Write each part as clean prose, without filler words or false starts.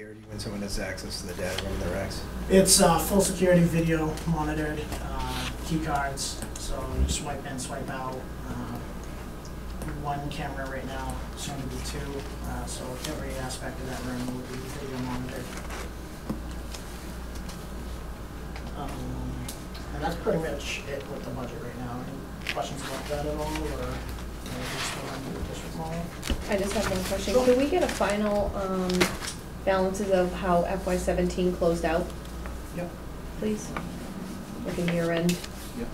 security when someone has access to the data room in the racks? It's full security, video monitored, key cards, so you swipe in, swipe out. One camera right now, soon to be two, so every aspect of that room will be video monitored. And that's pretty much it with the budget right now. Any questions about that at all, or just on the district model? I just have one question. Sure. Could we get a final balances of how FY17 closed out, Yep. please? Like a year end? Yep.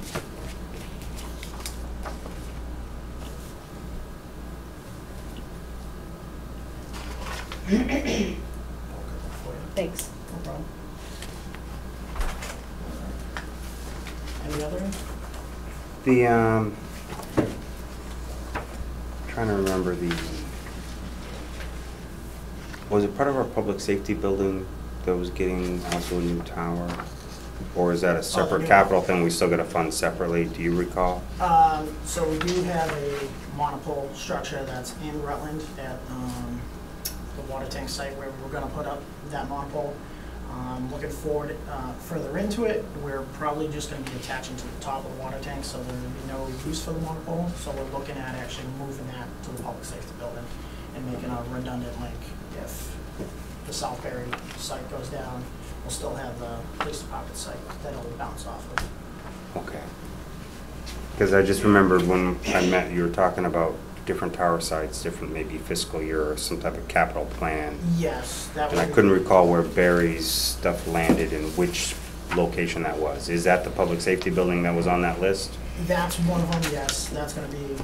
Thanks. No problem. Any other? Trying to remember was it part of our public safety building that was getting also a new tower? Or is that a separate capital thing we still gotta fund separately, do you recall? So we do have a monopole structure that's in Rutland at the water tank site where we're gonna put up that monopole. Looking forward further into it, we're probably just gonna be attaching to the top of the water tank, so there will be no use for the monopole. So we're looking at actually moving that to the public safety building and making a redundant link. If the Southbury site goes down, we'll still have the police department site that it'll bounce off of. Okay. Because I just remembered when I met, you were talking about different tower sites, different maybe fiscal year or some type of capital plan. Yes, that And was. I couldn't recall where Barry's stuff landed and which location that was. Is that the public safety building that was on that list? That's one of them, yes. That's going to be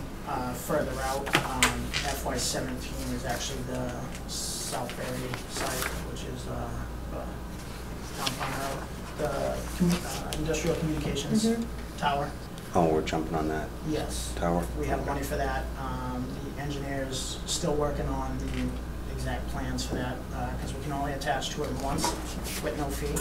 further out. FY17 is actually the Southbury site, which is downtown road. The industrial communications tower. Oh, we're jumping on that Yes. tower? We have money for that. The engineer's still working on the exact plans for that because we can only attach to it once with no fee.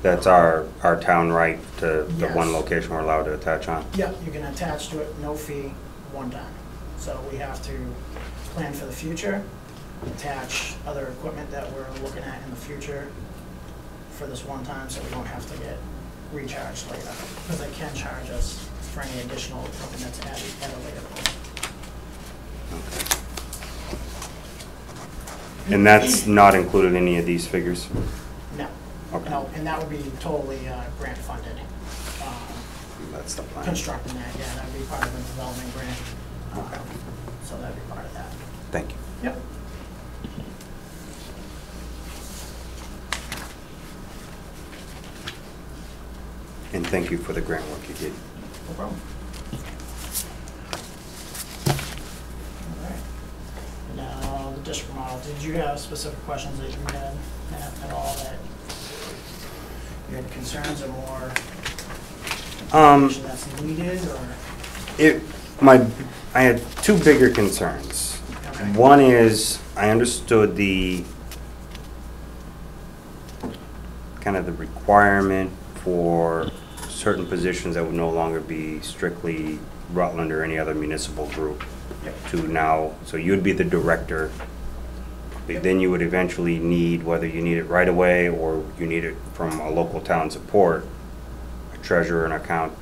That's our town right to the one Yes. location we're allowed to attach on? Yep, you can attach to it, no fee, one time. So we have to plan for the future, attach other equipment that we're looking at in the future for this one time, so we don't have to get recharged later. Because they can charge us for any additional equipment that's added at a later point. Okay. And that's not included in any of these figures? No. Okay. No, and that would be totally grant funded. That's the plan. Constructing that, yeah, that'd be part of the development grant. Okay. So that'd be part of that. Thank you. Yep. And thank you for the grant work you did. No problem. All right. Now, the district model, did you have specific questions that you had at all that you had concerns or more information that's needed, or? I had two bigger concerns. Okay. One is, I understood the kind of the requirement for certain positions that would no longer be strictly Rutland or any other municipal group to now, so you'd be the director. But then you would eventually need, whether you need it right away or you need it from a local town support, a treasurer and account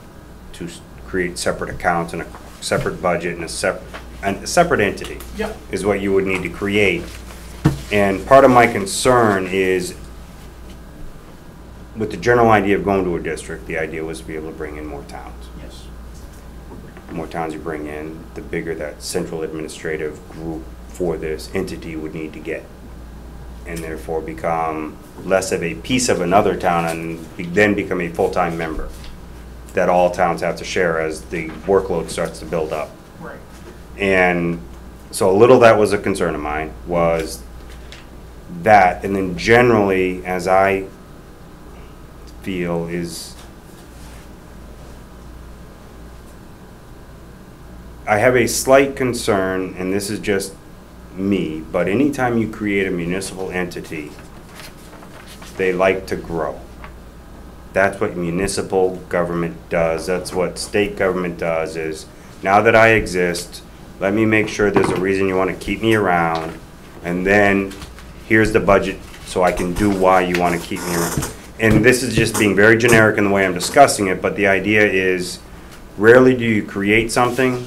to create separate accounts and a separate budget and a separate entity. Yep. Is what you would need to create. And part of my concern is, with the general idea of going to a district, the idea was to be able to bring in more towns. Yes. The more towns you bring in, the bigger that central administrative group for this entity would need to get. And therefore become less of a piece of another town and then become a full-time member that all towns have to share as the workload starts to build up. Right. And so a little that was a concern of mine, was that. And then generally, as I feel, is I have a slight concern, and this is just me, but anytime you create a municipal entity, they like to grow. That's what municipal government does. That's what state government does, is now that I exist, let me make sure there's a reason you want to keep me around, and then here's the budget so I can do why you want to keep me around. And this is just being very generic in the way I'm discussing it, but the idea is rarely do you create something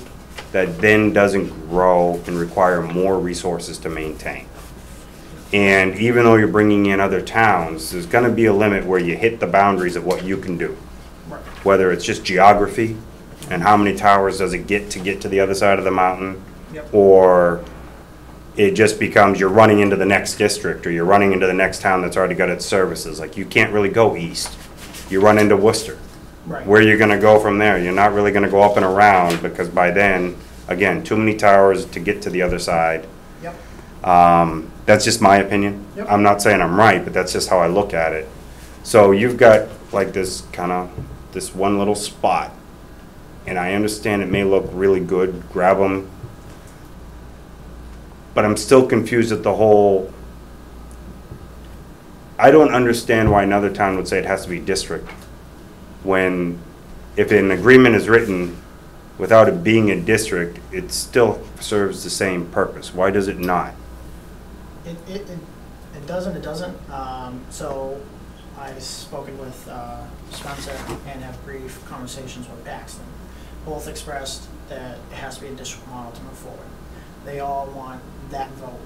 that then doesn't grow and require more resources to maintain. And even though you're bringing in other towns, there's going to be a limit where you hit the boundaries of what you can do. Right. Whether it's just geography and how many towers does it get to the other side of the mountain, Yep. or it just becomes you're running into the next district or you're running into the next town that's already got its services. Like you can't really go east. You run into Worcester. Right. Where you're going to go from there? You're not really going to go up and around because by then, again, too many towers to get to the other side. Yep. That's just my opinion. Yep. I'm not saying I'm right, but that's just how I look at it. So you've got like this one little spot, and I understand it may look really good, grab them, but I'm still confused at the whole. I don't understand why another town would say it has to be district, when if an agreement is written without it being a district, it still serves the same purpose. Why does it not? It doesn't. So I've spoken with Spencer and have brief conversations with Baxton. Both expressed that it has to be a district model to move forward. They all want that vote.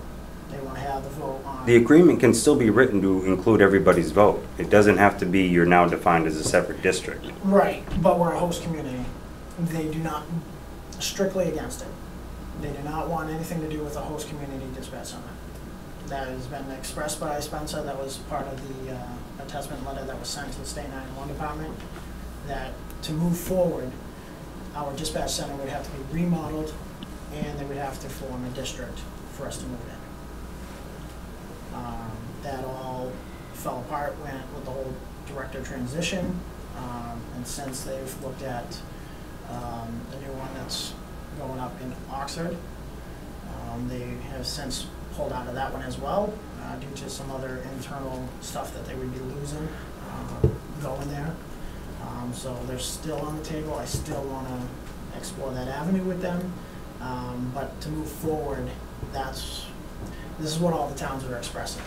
They want to have the vote on. The agreement can still be written to include everybody's vote. It doesn't have to be you're now defined as a separate district. Right, but we're a host community. They do not, strictly against it. They do not want anything to do with a host community dispatch center. That has been expressed by Spencer. That was part of the attachment letter that was sent to the State 911 Department, that to move forward, our dispatch center would have to be remodeled and they would have to form a district for us to move in. That all fell apart with the whole director transition, and since they've looked at the new one that's going up in Oxford, they have since pulled out of that one as well, due to some other internal stuff that they would be losing going there. So they're still on the table. I still want to explore that avenue with them, but to move forward, this is what all the towns are expressing.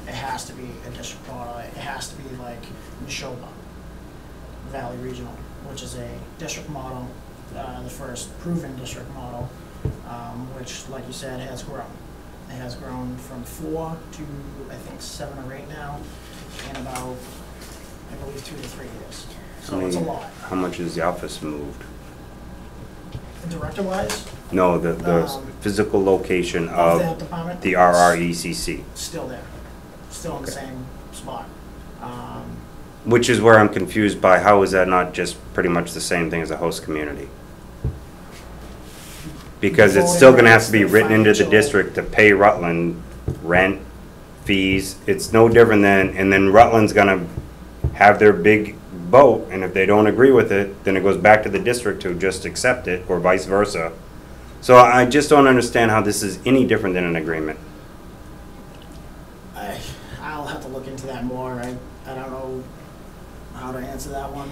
It has to be a district model. It has to be like Neshoba Valley Regional, which is a district model, the first proven district model, which, like you said, has grown. It has grown from 4 to, I think, 7 or 8 now, in about, I believe, 2 to 3 years. So it's a lot. How much has the office moved? Director-wise? No, the physical location Of of that department? the RRECC. Still there. Still in the Okay. same spot. Which is where I'm confused by how is that not just pretty much the same thing as a host community? Because it's still gonna have to be written into the Financial- district to pay Rutland rent, fees. It's no different than, and then Rutland's gonna have their big vote, and if they don't agree with it, then it goes back to the district to just accept it, or vice versa. So I just don't understand how this is any different than an agreement. I'll have to look into that more. I don't know how to answer that one.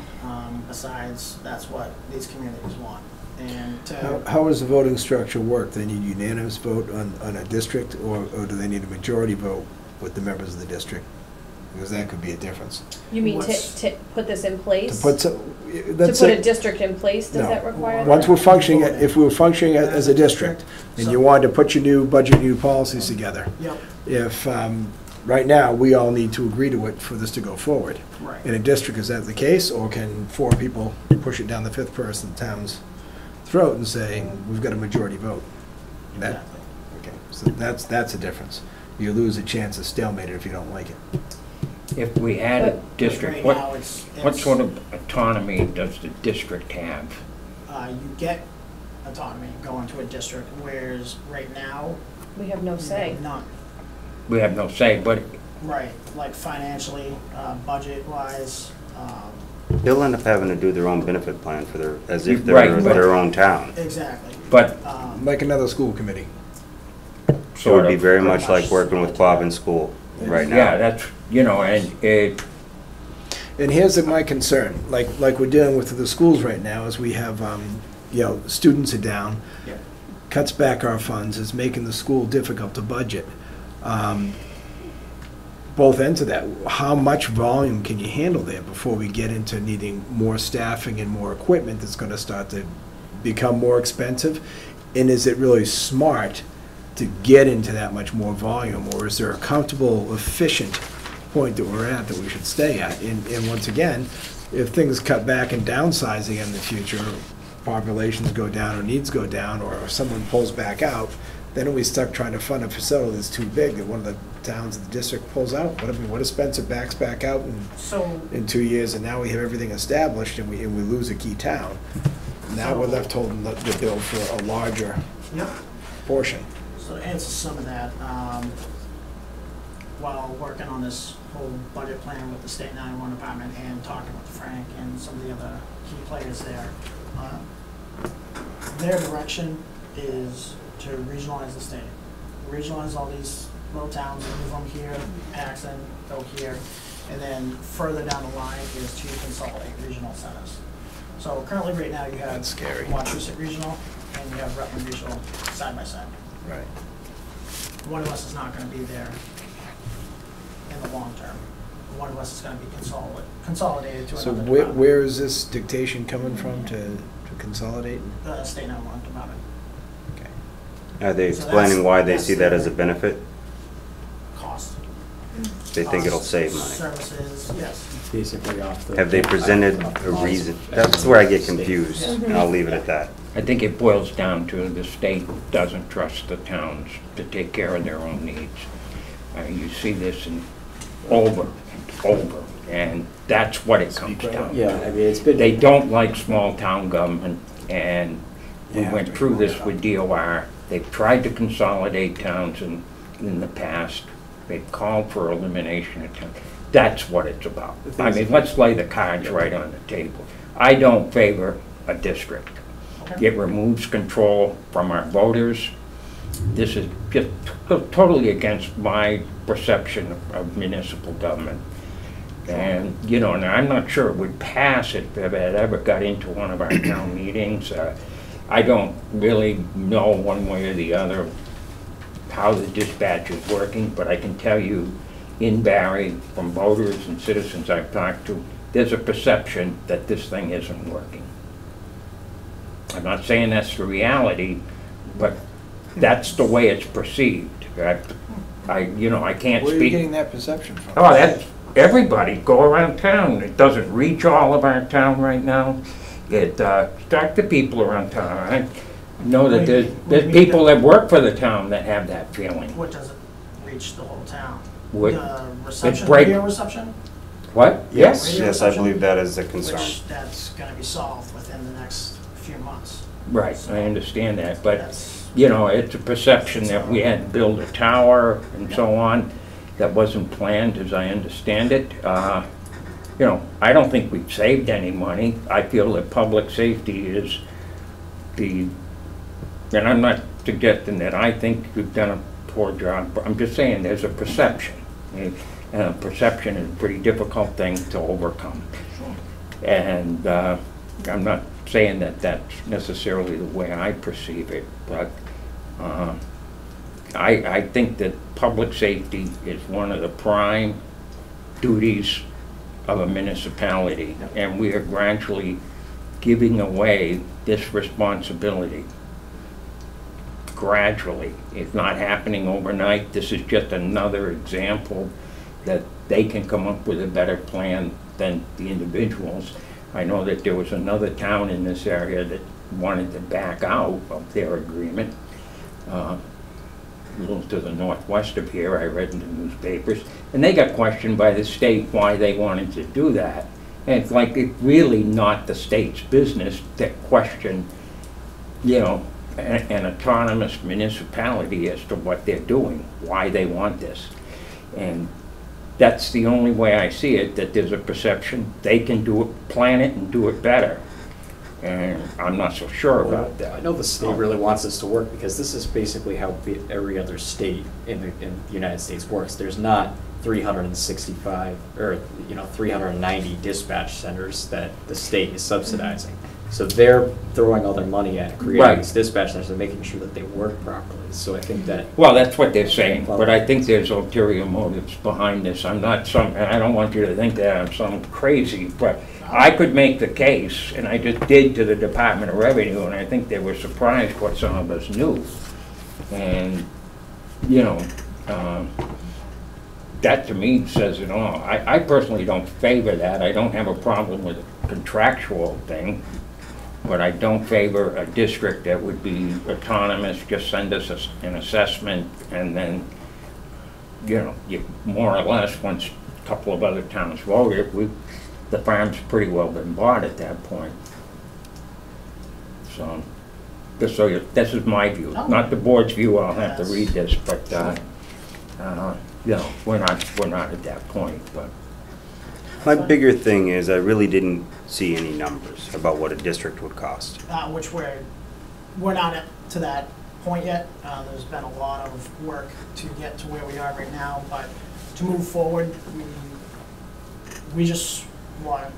Besides, that's what these communities want. And to, How does the voting structure work? They need unanimous vote on a district, or do they need a majority vote with the members of the district? Because that could be a difference. You mean What's- to put this in To place? put some, To that's put a it. district in place, does No. that require Once that? we're functioning, if we were functioning as a district, and you wanted to put your new budget, new policies together, yep, if, right now, we all need to agree to it for this to go forward. right. In a district, is that the case, or can 4 people push it down the 5th person in town's throat and say, we've got a majority vote? That, Exactly. okay, so that's a difference. You lose a chance of stalemate if you don't like it. If we had a district, Right now, what it's- sort of autonomy does the district have? You get autonomy going to a district, whereas right now, We have no you say. have none. We have no say, but Right, like financially, budget-wise, They'll end up having to do their own benefit plan for their, as if Right. they're their own town. exactly. but Like another school committee. It sort would be of. very Pretty much like much working with like Bob that. in school right now. Yeah, that's, and it, And here's my concern, like we're dealing with the schools right now, is we have, students are down, Yeah. cuts back our funds, is making the school difficult to budget. both ends of that. How much volume can you handle there before we get into needing more staffing and more equipment that's gonna start to become more expensive? And is it really smart to get into that much more volume, or is there a comfortable, efficient point that we're at that we should stay at? And once again, if things cut back and downsizing in the future, populations go down or needs go down, or someone pulls back out, then are we stuck trying to fund a facility that's too big that one of the towns of the district pulls out? What if Spencer backs back out So, in 2 years, and now we have everything established, and we lose a key town? Now we're left holding the bill for a larger yep. portion. So to answer some of that, while working on this whole budget plan with the state 911 department and talking with Frank and some of the other key players there, their direction is to regionalize the state. Regionalize all these little towns, move them here, Paxton, go here, and then further down the line is to consolidate regional centers. So currently, right now, you have That's scary. Wachusett Regional and you have Rutland Regional side by side. Right. One of us is not gonna be there in the long term. One of us is gonna be consolidated to So another where, department. where is this dictation coming from to consolidate? The state 911 department. Okay. Are they So explaining that's- why they that's see that the- as a benefit? Cost. They think it'll Cost, save money. Services, yes. Basically off the. Have they presented a reason? That's where I get confused, and I'll leave it at that. I think it boils down to the state doesn't trust the towns to take care of their own needs. You see this over and over, and that's what it comes down to. Yeah, I mean, it's been. They don't like small-town government, and we Yeah, went through this with DOR. They've tried to consolidate towns in the past. They've called for elimination of towns. That's what it's about. I mean, let's lay the cards right on the table. I don't favor a district. Okay. It removes control from our voters. This is just totally against my perception of municipal government. And, you know, and I'm not sure it would pass if it ever got into one of our town meetings. I don't really know one way or the other how the dispatch is working, but I can tell you in Barry, from voters and citizens I've talked to, there's a perception that this thing isn't working. I'm not saying that's the reality, but that's the way it's perceived. You know, I can't Where are you speak. getting that perception from? Oh, that's, everybody go around town. It doesn't reach all of our town right now. It, talk to people around town. I know that there's people that work for the town that have that feeling. What doesn't reach the whole town? What- The reception, break- radio reception, What? Yes. Radio Yes, I reception, believe that is a concern. which that's gonna be solved within the next few months. Right, I understand that, but, That's, you know, it's a perception that we had to build a tower and so on. That wasn't planned, as I understand it. You know, I don't think we've saved any money. I feel that public safety is and I'm not suggesting that I think we've done a poor job, but I'm just saying there's a perception. And perception is a pretty difficult thing to overcome. And I'm not saying that that's necessarily the way I perceive it, but I think that public safety is one of the prime duties of a municipality, and we are gradually giving away this responsibility. Gradually. It's not happening overnight. This is just another example that they can come up with a better plan than the individuals. I know that there was another town in this area that wanted to back out of their agreement. A little to the northwest of here, I read in the newspapers, and they got questioned by the state why they wanted to do that. And it's like, it's really not the state's business to question, you know, an autonomous municipality as to what they're doing, why they want this. And that's the only way I see it, that there's a perception they can do it, plan it and do it better. And I'm not so sure about I that. know the state really wants this to work because this is basically how every other state in the United States works. There's not 365 or 390 dispatch centers that the state is subsidizing. So they're throwing all their money at creating Right. these dispatch centers and making sure that they work properly. So I think that, Well, that's what they're saying, but I think there's ulterior motives behind this. I'm not and I don't want you to think that I'm some crazy, but I could make the case, and I just did to the Department of Revenue, and I think they were surprised what some of us knew. And, you know, that to me says it all. I personally don't favor that. I don't have a problem with a contractual thing, but I don't favor a district that would be autonomous, just send us an assessment, and then, you know, you more or less, once a couple of other towns vote it, the farm's pretty well been bought at that point. So, just so this is my view, not the board's view. I'll have to read this, but you know, we're not at that point. But My bigger thing is I really didn't see any numbers about what a district would cost. Which we're not to that point yet. There's been a lot of work to get to where we are right now, but to move forward, we just want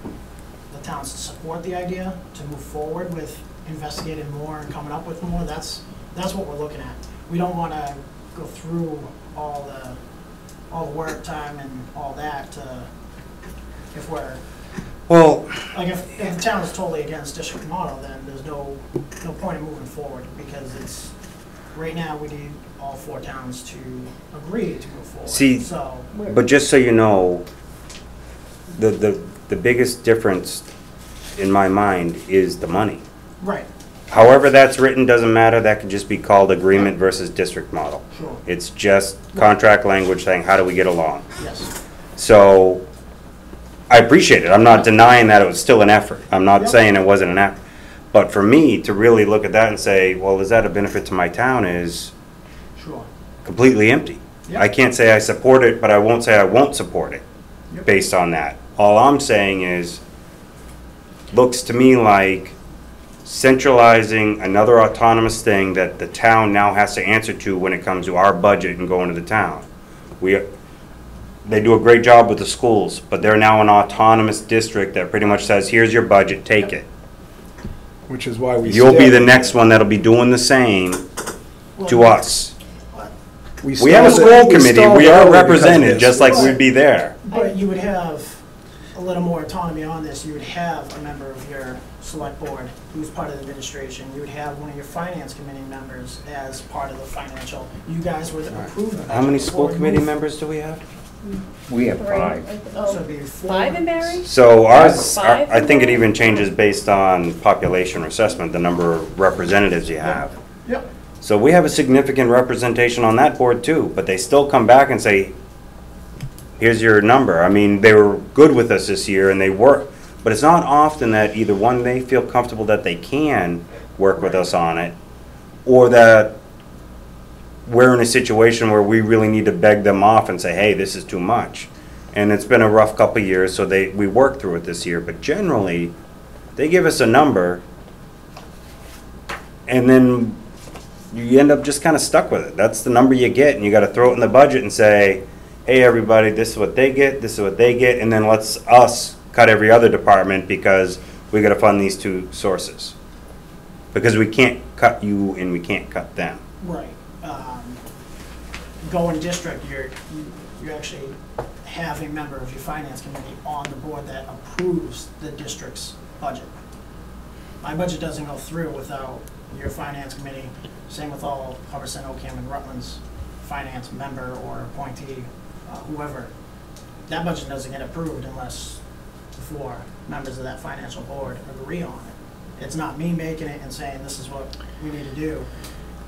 the towns to support the idea, to move forward with investigating more and coming up with more. That's what we're looking at. We don't want to go through all the work time and all that if we're Well, like if the town is totally against district model, then there's no point in moving forward, because it's right now we need all 4 towns to agree to move forward. See, So but just so you know, the biggest difference in my mind is the money. right, However that's written, doesn't matter, that could just be called agreement versus district model. sure, It's just contract language saying, how do we get along? yes, So, I appreciate it, I'm not denying that it was still an effort, I'm not Yep. saying it wasn't an effort. But for me, to really look at that and say, well, is that a benefit to my town, is sure. completely empty. Yep. I can't say I support it, but I won't say I won't support it Yep. based on that. All I'm saying is, looks to me like centralizing another autonomous thing that the town now has to answer to when it comes to our budget and going to the town. They do a great job with the schools, but they're now an autonomous district that pretty much says, here's your budget, take it. Which is why we. You'll be still- the next one that'll be doing the same to Well, us. We stalled have a it- school committee, stalled we are early because of represented, this. just like we'd be there. But you would have a little more autonomy on this. You would have a member of your select board who's part of the administration. You would have one of your finance committee members as part of the financial. You guys would approve the budget. How many before school we members move. members do we have? we have Three. 5. So it'd be 4. 5 in Barry? So ours, Five? I think it even changes based on population assessment, the number of representatives you have. Yep. So we have a significant representation on that board too, but they still come back and say, here's your number. I mean, they were good with us this year and they work, but it's not often that either one, they feel comfortable that they can work with us on it, or that we're in a situation where we really need to beg them off and say, hey, this is too much. And it's been a rough couple of years, so we worked through it this year, but generally, they give us a number, and then you end up just kind of stuck with it. That's the number you get, and you gotta throw it in the budget and say, hey, everybody, this is what they get, this is what they get, and then let's us cut every other department because we gotta fund these 2 sources. Because we can't cut you and we can't cut them. Right. Going district, you actually have a member of your finance committee on the board that approves the district's budget. My budget doesn't go through without your finance committee, same with all Hubbardston, Oakham, and Rutland's finance member or appointee, whoever. That budget doesn't get approved unless the 4 members of that financial board agree on it. It's not me making it and saying this is what we need to do.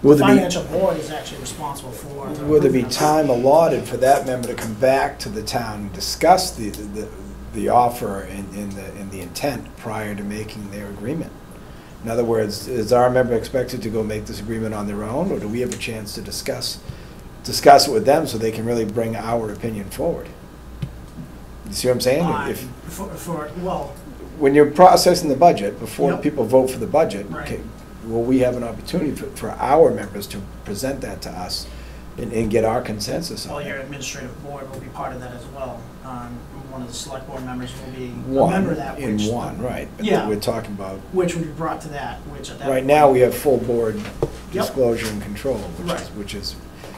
Will The there be- financial board is actually responsible for. the Will there be improvement. time allotted for that member to come back to the town and discuss the offer and the intent prior to making their agreement? In other words, is our member expected to go make this agreement on their own, or do we have a chance to discuss it with them so they can really bring our opinion forward? You see what I'm saying? If, Well, when you're processing the budget, before Yep. people vote for the budget, Right. okay, will we have an opportunity for our members to present that to us and get our consensus well, on your it? administrative board will be part of that as well. one of the select board members will be a One, member of that. in which- one, right. But Yeah. we're talking about, Which would be brought to that, which at that. right point- now, we have full board Yep. disclosure and control, Right. which is,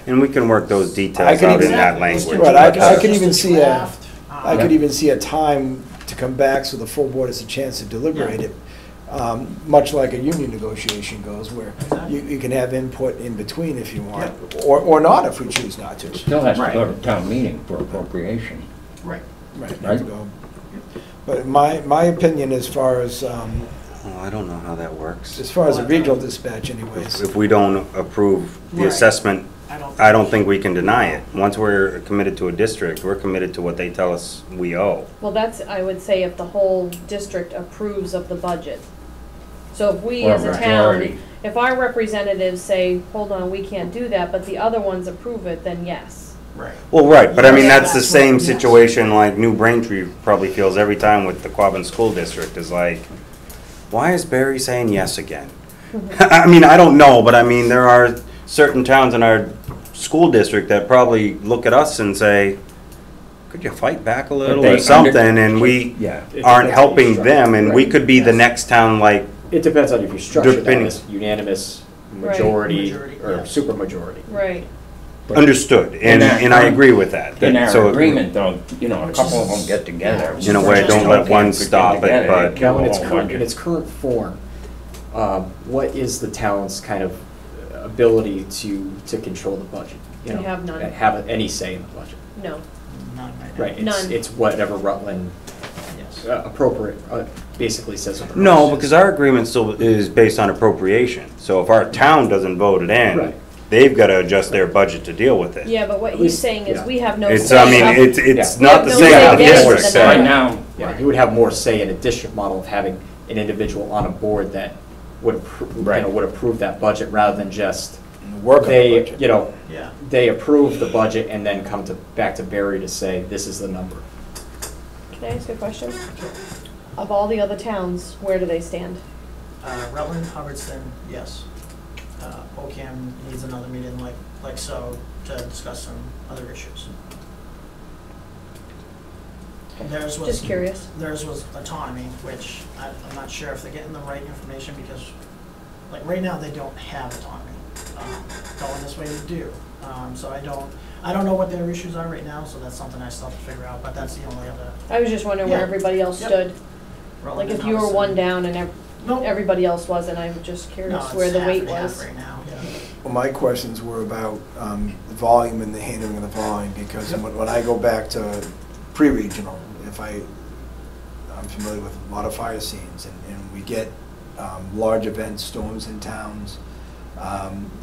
And we can work those I details could out in even- that Exactly. Let's language. do Right, it. I could Just even a see draft, I could yeah. even see a time to come back so the full board has a chance to deliberate it, much like a union negotiation goes, where Exactly. you can have input in between if you want, or not if we choose not to. Still has to Right. go to town meeting for appropriation. Right. Right. Right. But my opinion as far as, Oh, I don't know how that works. as far as a regional dispatch anyways, If we don't approve the Right. assessment, I don't think we can deny it. Once we're committed to a district, we're committed to what they tell us we owe. Well, that's, I would say, if the whole district approves of the budget. So if we Or as a majority. town, if our representatives say, hold on, we can't do that, but the other ones approve it, then yes. Right. Well, right, but I mean, Yeah, that's the that's same what- yes. situation like New Braintree probably feels every time with the Quabbin School District, is like, why is Barry saying yes again? I mean, I don't know, but I mean, there are certain towns in our school district that probably look at us and say, could you fight back a little they or something, under- and we Yeah. It aren't depends on your helping structure. them, and we Right. could be the Yes. next town like, It depends on if you structure that Depending- as unanimous, Right. majority, Majority, or yeah. supermajority. Right. understood, and In our- and I agree with that. In That- so our agreement, though, you know, a couple of them get together. In a way, don't let one Could get stop it, together, but- kill Now, the in its whole current, in budget. its current form, what is the town's kind of ability to control the budget? You We know, have none. Have any say in the budget? No. None right now. Right, None. it's whatever Rutland Yes. appropriate, basically says what the No, budget is. because our agreement still is based on appropriation. So if our town doesn't vote it in, Right. they've got to adjust their budget to deal with it. Yeah, but what At he's least- saying is yeah. we have no It's, say. I mean, of- it's Yeah. not the No same say how of districts the say. Right now, Yeah, you would have more say in a district model of having an individual on a board that would approve, Right. would approve that budget rather than just work on the they, budget. you know, Yeah. they approve the budget and then come back to Barry to say, this is the number. Can I ask a question? Of all the other towns, where do they stand? Rutland, Hubbardston, yes. Ocam needs another meeting like so to discuss some other issues. Theirs was. Just curious. Theirs was autonomy, which I'm not sure if they're getting the right information because, like, right now, they don't have autonomy. Going this way, they do. So I don't know what their issues are right now, so that's something I still have to figure out, but that's the only other. I was just wondering where Yeah. everybody else Yep. stood. Rutland Like if and you were Hubbardston. one down and Nope. everybody else wasn't, I'm just No, curious it's where the half weight and half was. right now, yeah. Well, my questions were about the volume and the handling of the volume, because when I go back to pre-regional, I'm familiar with a lot of fire scenes, and we get large events, storms in towns.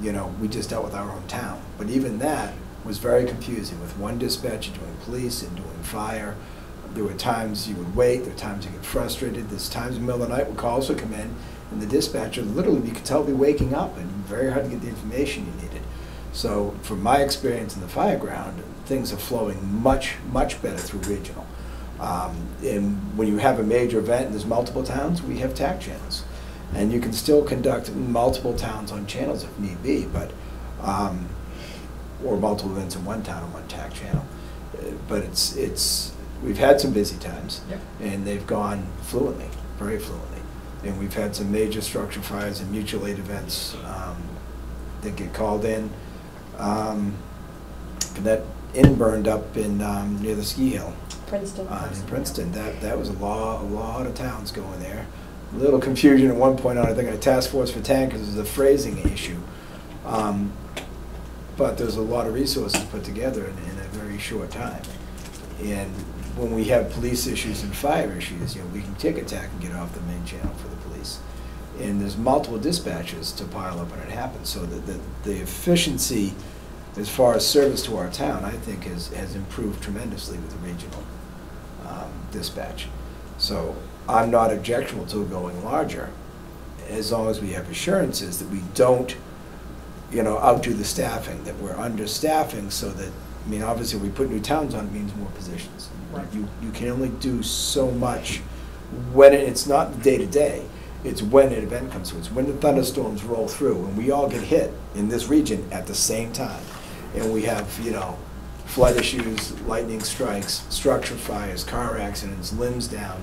You know, we just dealt with our own town. But even that was very confusing, with one dispatcher doing police and doing fire. There were times you would wait, there were times you get frustrated, there's times in the middle of the night when calls would come in, and the dispatcher, literally, you could tell be waking up, and very hard to get the information you needed. So, from my experience in the fire ground, things are flowing much, much better through regional. And when you have a major event and there's multiple towns, we have TAC channels. And you can still conduct multiple towns on channels if need be, but, or multiple events in one town on one TAC channel. But we've had some busy times, Yep. and they've gone fluently, very fluently. And we've had some major structure fires and mutual aid events that get called in. That inn burned up in near the ski hill. Princeton. In Princeton, that was a lot of towns going there. A little confusion at one point on, I think, a task force for tankers is a phrasing issue. But there's a lot of resources put together in a very short time. And when we have police issues and fire issues, you know, we can take attack and get off the main channel for the police. And there's multiple dispatches to pile up when it happens, so that the efficiency as far as service to our town, I think, has improved tremendously with the regional dispatch. So I'm not objectionable to going larger, as long as we have assurances that we don't, you know, outdo the staffing, that we're understaffing, so that, I mean, obviously, we put new towns on, it means more positions. Right. You can only do so much when it's not day-to-day, it's when an event comes through. It's when the thunderstorms roll through, and we all get hit in this region at the same time. And we have, you know, flood issues, lightning strikes, structure fires, car accidents, limbs down,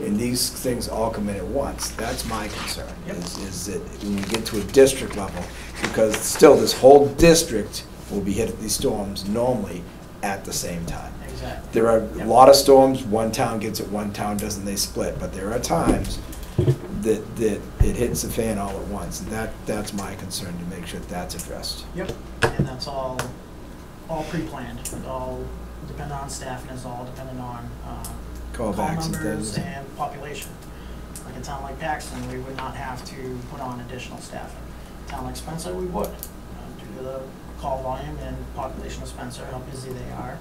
and these things all come in at once. That's my concern, is that when we get to a district level, because still this whole district will be hit with these storms normally at the same time. Exactly. There are a lot of storms, one town gets it, one town doesn't, they split, but there are times that it hits the fan all at once, and that's my concern, to make sure that's addressed. Yep, and that's all pre-planned, it all dependent on staffing, is all dependent on call Callbacks and numbers things. and population. Like a town like Paxton, we would not have to put on additional staffing. A town like Spencer, we would, due to the call volume and population of Spencer, how busy they are.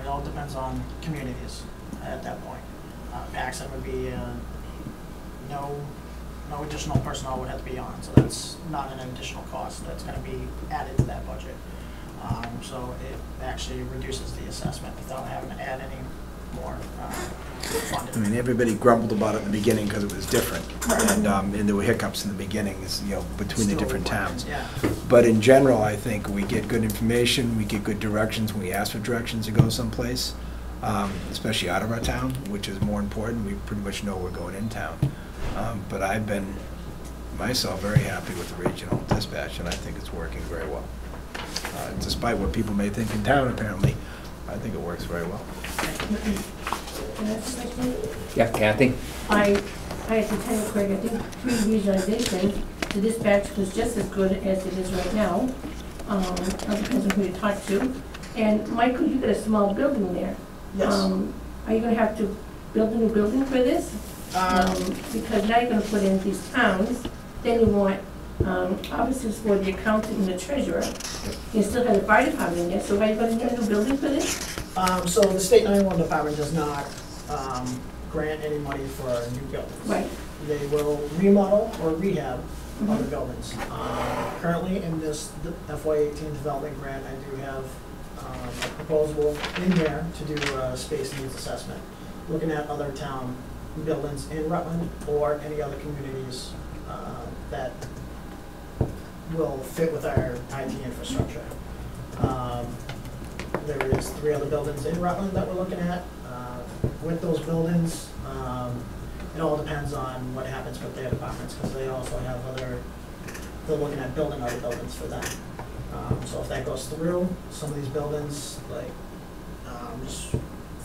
It all depends on communities at that point. Paxton would be no additional personnel would have to be on, so that's not an additional cost that's going to be added to that budget. So it actually reduces the assessment without having to add any more funding. I mean, everybody grumbled about it in the beginning because it was different, Right. and there were hiccups in the beginning, between the Still different requirements, towns. Yeah. But in general, I think we get good information, we get good directions when we ask for directions to go someplace, especially out of our town, which is more important. We pretty much know we're going in town. But I've been, myself, very happy with the regional dispatch, and I think it's working very well. Despite what people may think in town, apparently, I think it works very well. Can I ask a question? Yeah, Kathy? I had to tell you, Craig, I think pre-regionalization, the dispatch was just as good as it is right now. It depends on who you talk to. And Michael, you got a small building there. Yes. Are you gonna have to build a new building for this? Because now you're gonna put in these towns, then you want offices for the accountant and the treasurer. You still have the fire department in there, so are you gonna need a new building for this? So the state 911 department does not grant any money for new buildings. Right. They will remodel or rehab other buildings. Currently in this FY18 development grant, I do have a proposal in there to do a space needs assessment, looking at other town buildings in Rutland or any other communities that will fit with our IT infrastructure. There is 3 other buildings in Rutland that we're looking at. With those buildings, it all depends on what happens with their departments, because they also have they're looking at building other buildings for them. So if that goes through, some of these buildings, like, just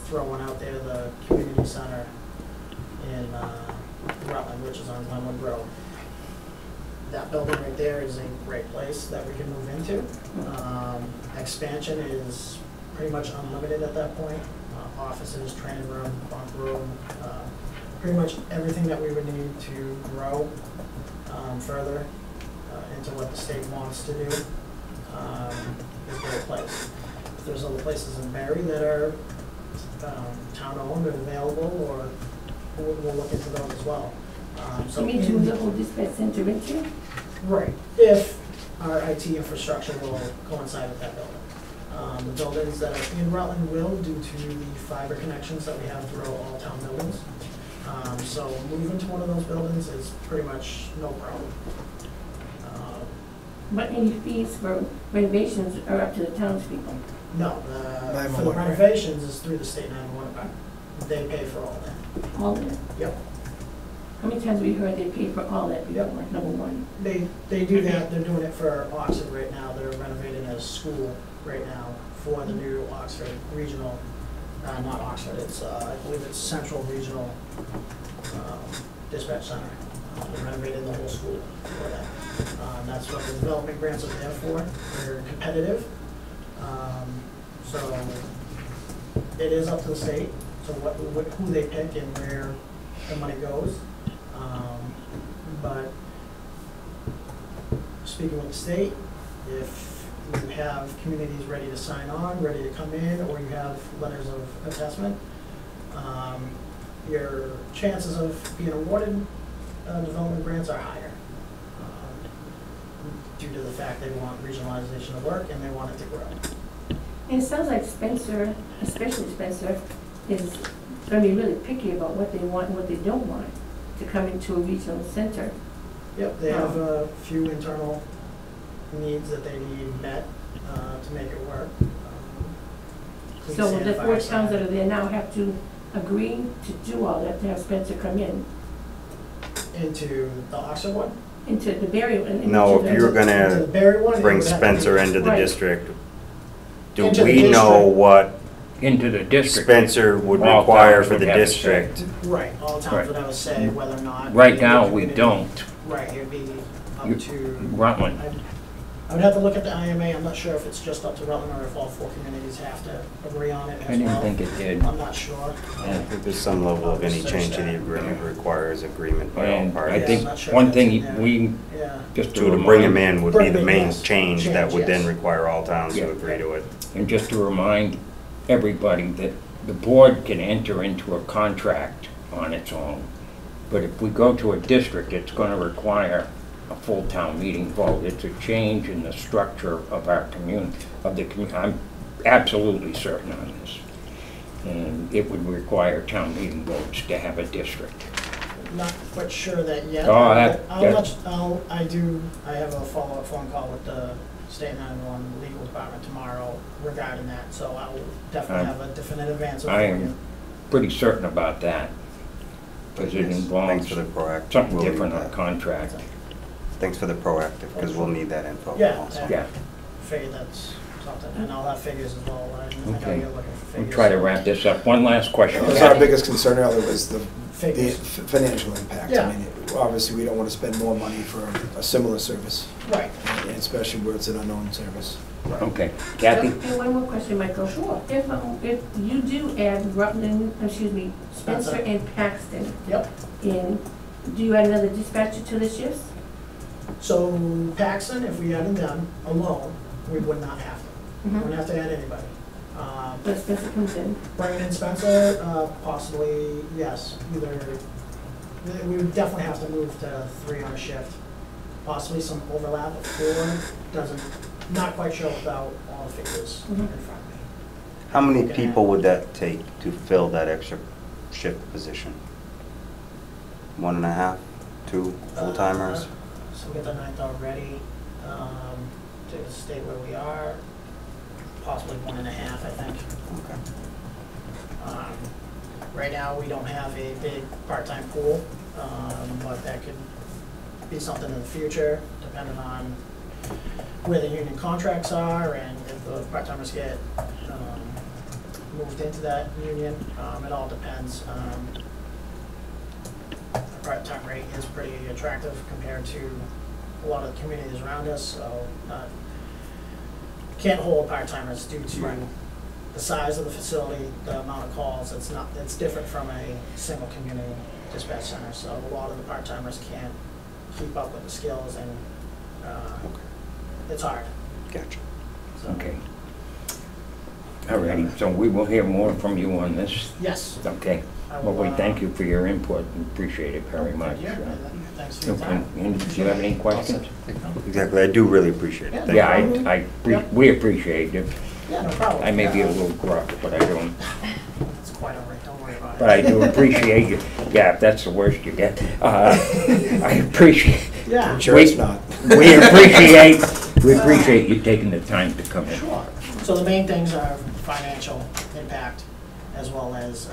throw one out there, the community center in Rutland, which is on Glenwood Road. That building right there is a great place that we can move into. Expansion is pretty much unlimited at that point. Offices, training room, bunk room, pretty much everything that we would need to grow further into what the state wants to do is a great place. If there's other places in Barry that are town-owned and available, or we'll look into those as well. You mean to move the whole dispatch center into? Right, if our IT infrastructure will coincide with that building. The buildings that are in Rutland will, due to the fiber connections that we have through all town buildings. So moving to one of those buildings is pretty much no problem. But any fees for renovations are up to the townspeople? No, for the 911. renovations is through the state 911 department. They pay for all that. All of it? Yep. How many times have we heard they paid for all that before, Yep. number one? They do that. They're doing it for Oxford right now. They're renovating a school right now for the new Oxford Regional, not Oxford, it's, I believe it's Central Regional Dispatch Center. They're renovating the whole school for that. That's what the development grants are there for. They're competitive. So it is up to the state, so who they pick and where the money goes. But speaking with the state, if you have communities ready to sign on, ready to come in, or you have letters of attestment, your chances of being awarded development grants are higher, due to the fact they want regionalization of work and they want it to grow. And it sounds like Spencer, especially Spencer, is going to be really picky about what they want and what they don't want to come into a regional center. Yep, they have a few internal needs that they need met to make it work. police So and the fire 4 side. towns that are there now have to agree to do all that, to have Spencer come in Into the Oxford one? into the Berry. No, if you're Into the gonna Berry one? it bring would have to Spencer be- into the Right. district, do Into the we know district. what Into the district. Spencer would All require towns for would the have to say. district? Right, all towns Right. would have a say whether or not. Right the now, we community- don't. Right, it would be You- up to. Rutland. I would have to look at the IMA, I'm not sure if it's just up to Rutland or if all 4 communities have to agree on it I as didn't well. think it did. I'm not sure. I think there's some level of any change to the agreement requires agreement by all And I parties. I'm think not sure one if that's in thing there. we, Yeah, just So to bring him remind, in would be Bring the him, main yes. change that Change, would then yes. require all towns Yeah. to agree to it. and just to remind everybody that the board can enter into a contract on its own. But if we go to a district, it's gonna require a full town meeting vote. It's a change in the structure of our community, I'm absolutely certain on this. And it would require town meeting votes to have a district. not quite sure of that yet. Oh, I have a follow-up phone call with the State 911 Legal Department tomorrow regarding that, so I will definitely have a definitive answer for I you. am pretty certain about that, because it Thanks involves for the proactive. something We'll need different on that. contract. Thanks for the proactive, because we'll need that info Yeah, also. Yeah, Figure that's something, and I'll have figures as well. I know Okay. you're looking for we'll figures. try to wrap this up. One last question. Because our biggest concern earlier was the Figures. financial impact. Yeah. I mean, obviously, we don't want to spend more money for a similar service, Right. and especially where it's an unknown service. Okay, Kathy? And one more question, Michael. Sure. If you do add Rutland, Spencer Spencer. and Paxton Yep. in, do you add another dispatcher to the shifts? So Paxton, if we added them alone, we would not have to. We wouldn't have to add anybody. But Spencer comes in. Bringing in Spencer, possibly, yes, either, we would definitely have to move to 3 on a shift. Possibly some overlap of 4, not quite sure without all the figures in front of me. How many people would that take to fill that extra shift position? 1.5, 2 full-timers? So we get the 9th already, to stay where we are, possibly 1.5, I think. Okay. Right now, we don't have a big part-time pool, but that could be something in the future, depending on where the union contracts are and if the part-timers get moved into that union. It all depends. The part-time rate is pretty attractive compared to a lot of the communities around us, so can't hold part-timers due to Right. the size of the facility, the amount of calls. It's different from a single community dispatch center, so a lot of the part-timers can't keep up with the skills, and it's hard. Gotcha. So, Okay. All righty, so we will hear more from you on this. Yes. Okay. I Well, will, we thank you for your input and appreciate it very much. Thank you. Thanks for your Okay, time. and do you have any questions? Exactly, I do really appreciate it. Thank Yeah, you. we appreciate it. Yeah, no problem. I may be a little gruff, but I don't, It's quite all right, don't worry about it. but I do appreciate you. Yeah, if that's the worst you get. I appreciate, Yeah. I'm sure We- it's not. we appreciate you taking the time to come in. Sure. So the main things are financial impact, as well as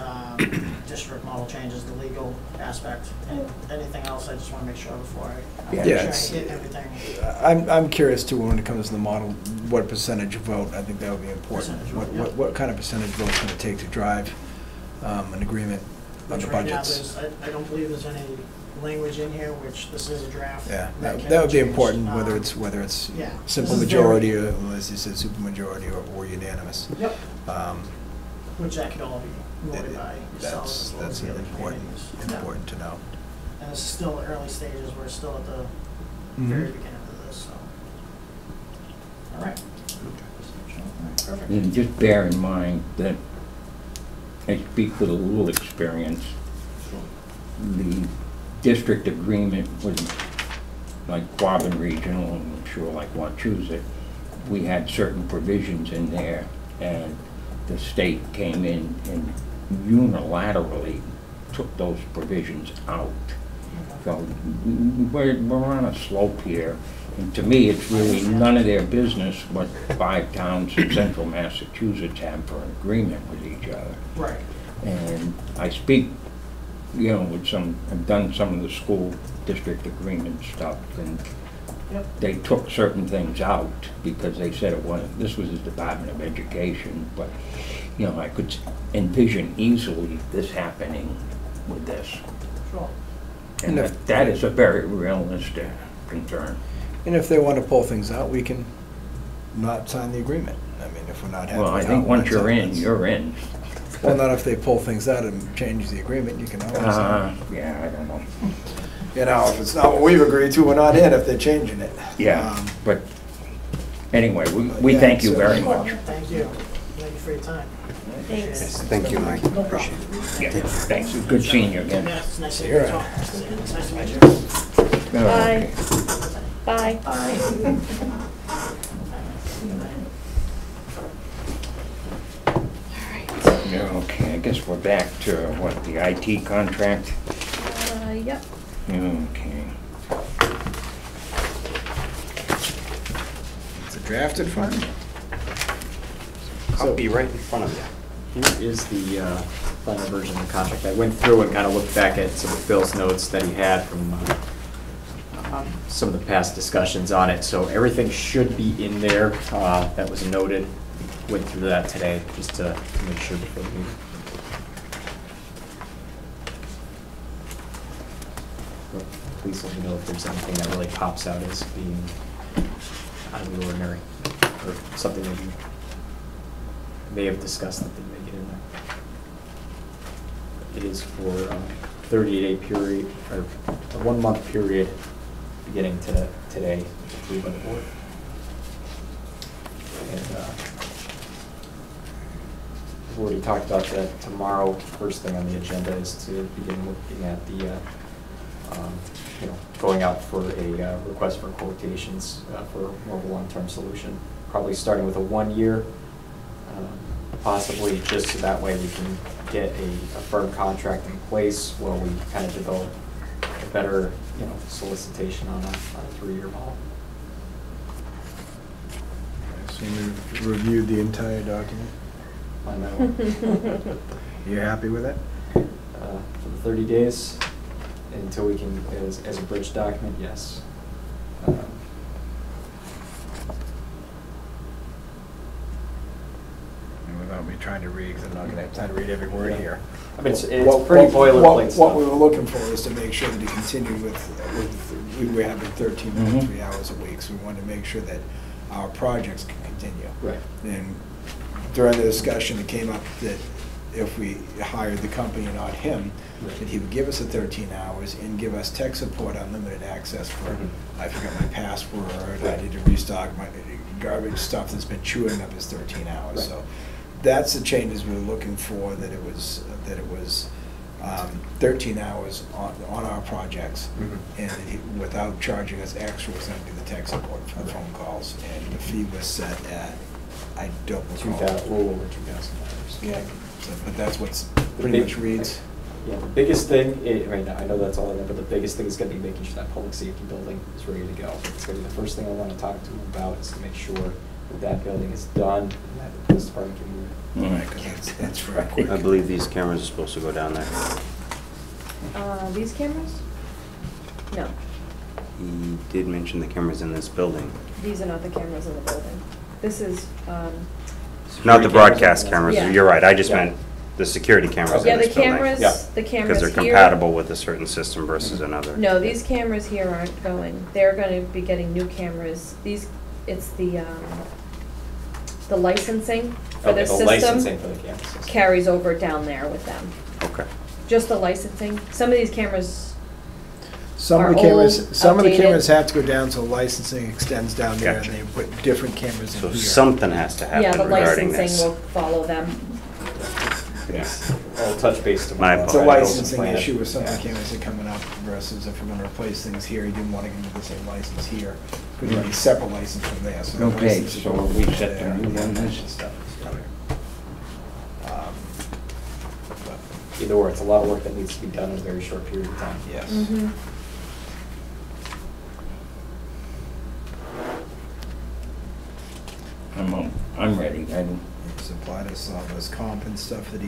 district model changes, the legal aspect, and anything else I just want to make sure before I Yeah. make Yeah, sure I it's- hit everything. I'm curious too, when it comes to the model, what percentage vote, I think that would be important. Percentage vote, yeah. What kind of percentage vote is going to take to drive an agreement on Which the right now, budgets? I don't believe there's any language in here, which this is a draft. Yeah, can that would be change. important, whether it's Yeah. simple This is very- majority, or as you said, supermajority, or unanimous. Yep, Um, which that could all be voted by yourselves. as well as That's the other important, communities. Yeah. important to know. And it's still early stages, we're still at the Mhm. very beginning of this, so. All right. Perfect. And just bear in mind that I speak with a little experience. The district agreement with, like Quabbin Regional, and I'm sure like Wachusett, we had certain provisions in there, and the state came in and unilaterally took those provisions out. So we're on a slope here, And to me, it's really none of their business what 5 towns in central Massachusetts have for an agreement with each other. Right. And I speak, you know, with I've done some of the school district agreement stuff, and Yep. they took certain things out because they said this was the Department of Education, but, you know, I could envision easily this happening with this. Sure. And that is a very realistic concern. And if they want to pull things out, we can not sign the agreement. I mean, if we're not happy. Well, I with think how once it's you're done, in, it's- you're in. Well, not if they pull things out and change the agreement, you can always sign. Yeah, I don't know. You know, if it's not what we've agreed to, we're not in if they're changing it. Yeah, but anyway, we Yeah, thank you so- very much. Thank you. Thank you for your time. Thanks. Thank you, Mike. No problem. Yeah, thanks. Good seeing you again. Yeah, it's nice to meet You're you. right. It's nice to meet you. Bye. Bye. Okay, I guess we're back to, what, the IT contract? Yep. Okay. It's a drafted fund? Copy right in front of you. Here is the final version of the contract. I went through and kind of looked back at some of Phil's notes that he had from some of the past discussions on it. So everything should be in there that was noted. Went through that today just to make sure before the meeting. But please let me know if there's anything that really pops out as being out of the ordinary or something that you may have discussed that didn't make it in there. It is for a 38-day period, or a 1-month period, beginning to today, approved by the board. And we've already talked about that. Tomorrow, first thing on the agenda is to begin looking at the, going out for a request for quotations for more of a long-term solution. Probably starting with a 1-year. Possibly just so that way we can get a firm contract in place while we kind of develop a better, solicitation on a 3-year model. So we've reviewed the entire document. I know. You happy with it? For the 30 days until we can, as a bridge document, yes. And without me trying to read, because I'm not going to have time to read every word here. I mean, it's What- pretty what- boilerplate stuff. What we were looking for is to make sure that he continued we were having 13 minutes, 3 hours a week, so we wanted to make sure that our projects can continue. Right. And during the discussion, it came up that if we hired the company and not him, Right. that he would give us the 13 hours and give us tech support, unlimited access for, I forgot my password, I need to restock my garbage stuff that's been chewing up his 13 hours. Right. So that's the changes we were looking for, that it was 13 hours on our projects, and that without charging us extra, was going to be the tech support for the phone calls, and the fee was set at, I don't recall. A little over $2,000. Yeah, so, but that's what's The pretty big- much reads. Yeah, the biggest thing, right now, I know that's all I know, but the biggest thing is gonna be making sure that public safety building is ready to go. It's gonna be the first thing I wanna talk to them about, is to make sure that that building is done, and that the police department can move. Right, 'cause that's very quick. I believe these cameras are supposed to go down there. These cameras? No, He did mention the cameras in this building. these are not the cameras in the building. This is, Not the broadcast cameras, Yeah. you're right, I just Yeah. meant the security cameras yeah, in the this building. cameras, Yeah. the cameras Because here. they're compatible with a certain system versus another. No, these cameras here aren't going. They're gonna be getting new cameras. It's the licensing for Okay, this the system licensing for the camera system. carries over down there with them. Okay. Just the licensing. Some of these cameras, Some of the Are cameras, old, some of the outdated. cameras have to go down, so licensing extends down there, and Gotcha. they put different cameras in So here. something has to yeah, the happen regarding licensing this. will follow them. Yes. I'll touch base My tomorrow. It's a apologies. licensing issue with some of the Yeah. cameras that are coming up versus if we're gonna replace things here, you didn't wanna give them the same license here. Could be a separate license from there, so. the Okay, license so would go we over set the there, new and one, that this- stuff is coming. But, Either way, it's a lot of work that needs to be done in a very short period of time. Yes. Mhm. I'm ready. He supplied us all those comp and stuff that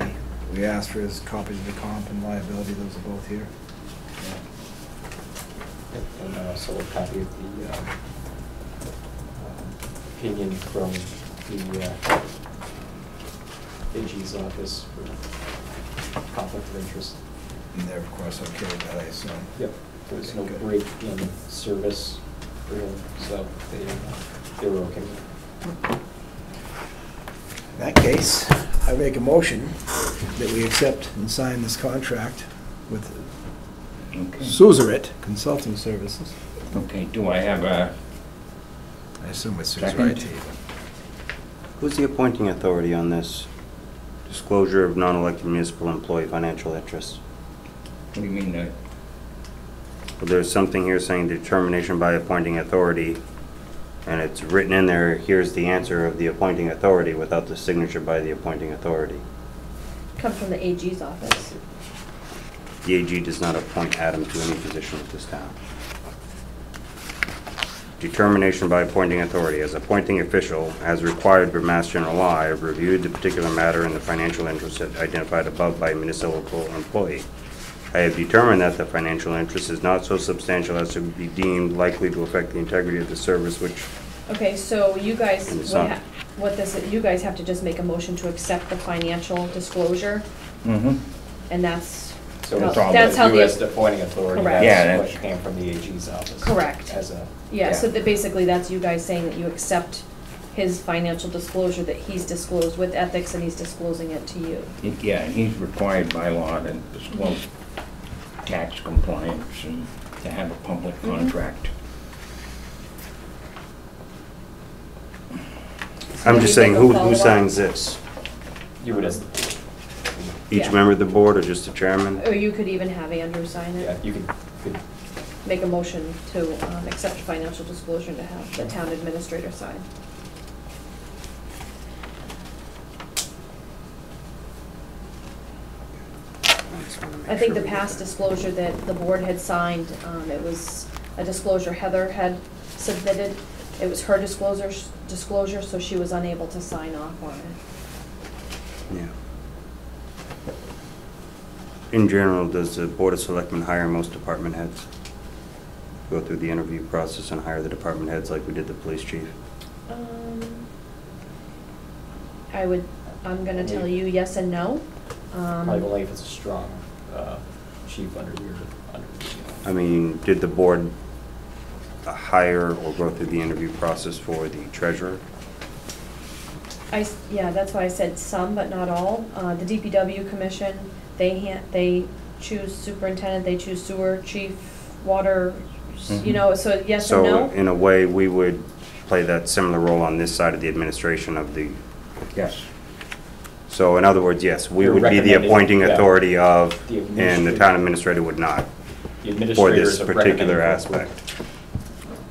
we asked for, his copies of the comp and liability, those are both here. And also a copy of the opinion from the AG's office for conflict of interest. And they're, of course, okay with that, I assume. Yep. There was no Okay, good. break in service for him, so they were okay with it. In that case, I make a motion that we accept and sign this contract with Okay. Suzerit Consulting Services. Okay, do I have a, I assume it's Second. Suzerit. Who's the appointing authority on this? Disclosure of non-elected municipal employee financial interests. what do you mean, Well, there's something here saying determination by appointing authority, and it's written in there, here's the answer of the appointing authority without the signature by the appointing authority. Comes from the AG's office. The AG does not appoint Adam to any position with this town. Determination by appointing authority. As appointing official, as required by Mass General Law, I have reviewed the particular matter in the financial interest identified above by a municipal employee. I have determined that the financial interest is not so substantial as to be deemed likely to affect the integrity of the service which... Okay, so you guys, And it's what not- what this, you guys have to just make a motion to accept the financial disclosure, Mm-hmm. and that's, So No, it's all that's how you the- as the appointing authority, Correct. Yeah, that's that's- what came from the AG's office. Correct. As a, yeah, so that basically that's you guys saying that you accept his financial disclosure that he's disclosed with ethics and he's disclosing it to you. Yeah, and he's required by law to disclose tax compliance and to have a public Mhm. contract. I'm Maybe just saying, make a who follow-up. signs this? you would as, Each Yeah. member of the board or just the chairman? Or you could even have Andrew sign yeah, it, you could make a motion to accept financial disclosure to have the town administrator sign. I think the past disclosure that the board had signed, it was a disclosure Heather had submitted. It was her disclosure, so she was unable to sign off on it. Yeah. In general, does the Board of Selectmen hire most department heads? Go through the interview process and hire the department heads like we did the police chief? I'm gonna tell you yes and no. probably only if it's a strong chief under your, I mean, did the board hire or go through the interview process for the treasurer? Yeah, that's why I said some, but not all. The DPW commission, they choose superintendent, they choose sewer chief, water, you know, so yes and no? So in a way, we would play that similar role on this side of the administration of the, Yes. so in other words, yes, we You're would be the recommending, appointing yeah, authority of, the and the administrator. town administrator would not, the for administrators this of particular recommending aspect.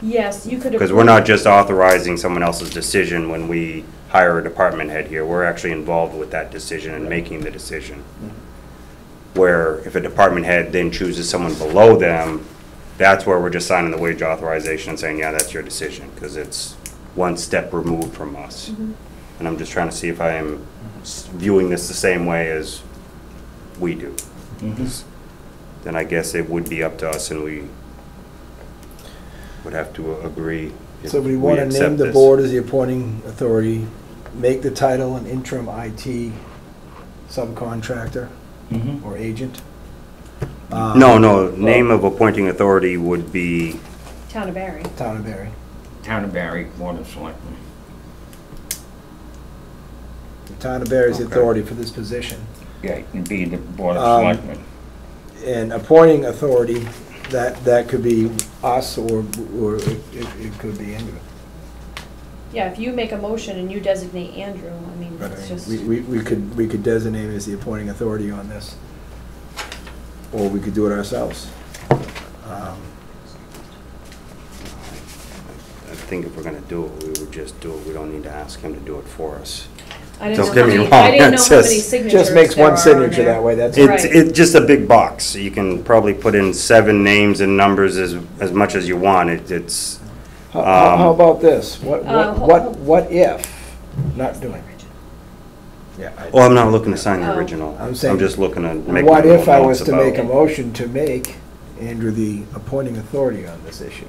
Yes, you could. Because we're not just authorizing someone else's decision when we hire a department head here, we're actually involved with that decision and making the decision. Where if a department head then chooses someone below them, that's where we're just signing the wage authorization and saying, yeah, that's your decision, because it's one step removed from us. Mhm. And I'm just trying to see if I am viewing this the same way as we do. Mhm. Then I guess it would be up to us and we would have to agree if So we want to name accept the this. board as the appointing authority, make the title an interim IT subcontractor Mhm. or agent. No, name of appointing authority would be, Town of Barry. Town of Barry. Town of Barry, Board of Selectmen. The Town of Barry's the Okay. authority for this position. Yeah, it can be the Board of Um, Selectmen. And appointing authority, that could be us or it could be Andrew. Yeah, if you make a motion and you designate Andrew, I mean, But it's I just, mean, we could designate him as the appointing authority on this. Or we could do it ourselves. I think if we're gonna do it, we would just do it. We don't need to ask him to do it for us. I didn't Don't know get how me many, wrong, I didn't know it's how many just- signatures Just makes there one are on signature there. that way, that's Right. It's just a big box. So you can probably put in 7 names and numbers as much as you want. It's, How about this? hold- What if not doing. Yeah. Well, I'm not looking to sign the Oh. original. I'm saying- I'm just looking to make. What my if I little was notes to make a about- motion to make Andrew the appointing authority on this issue?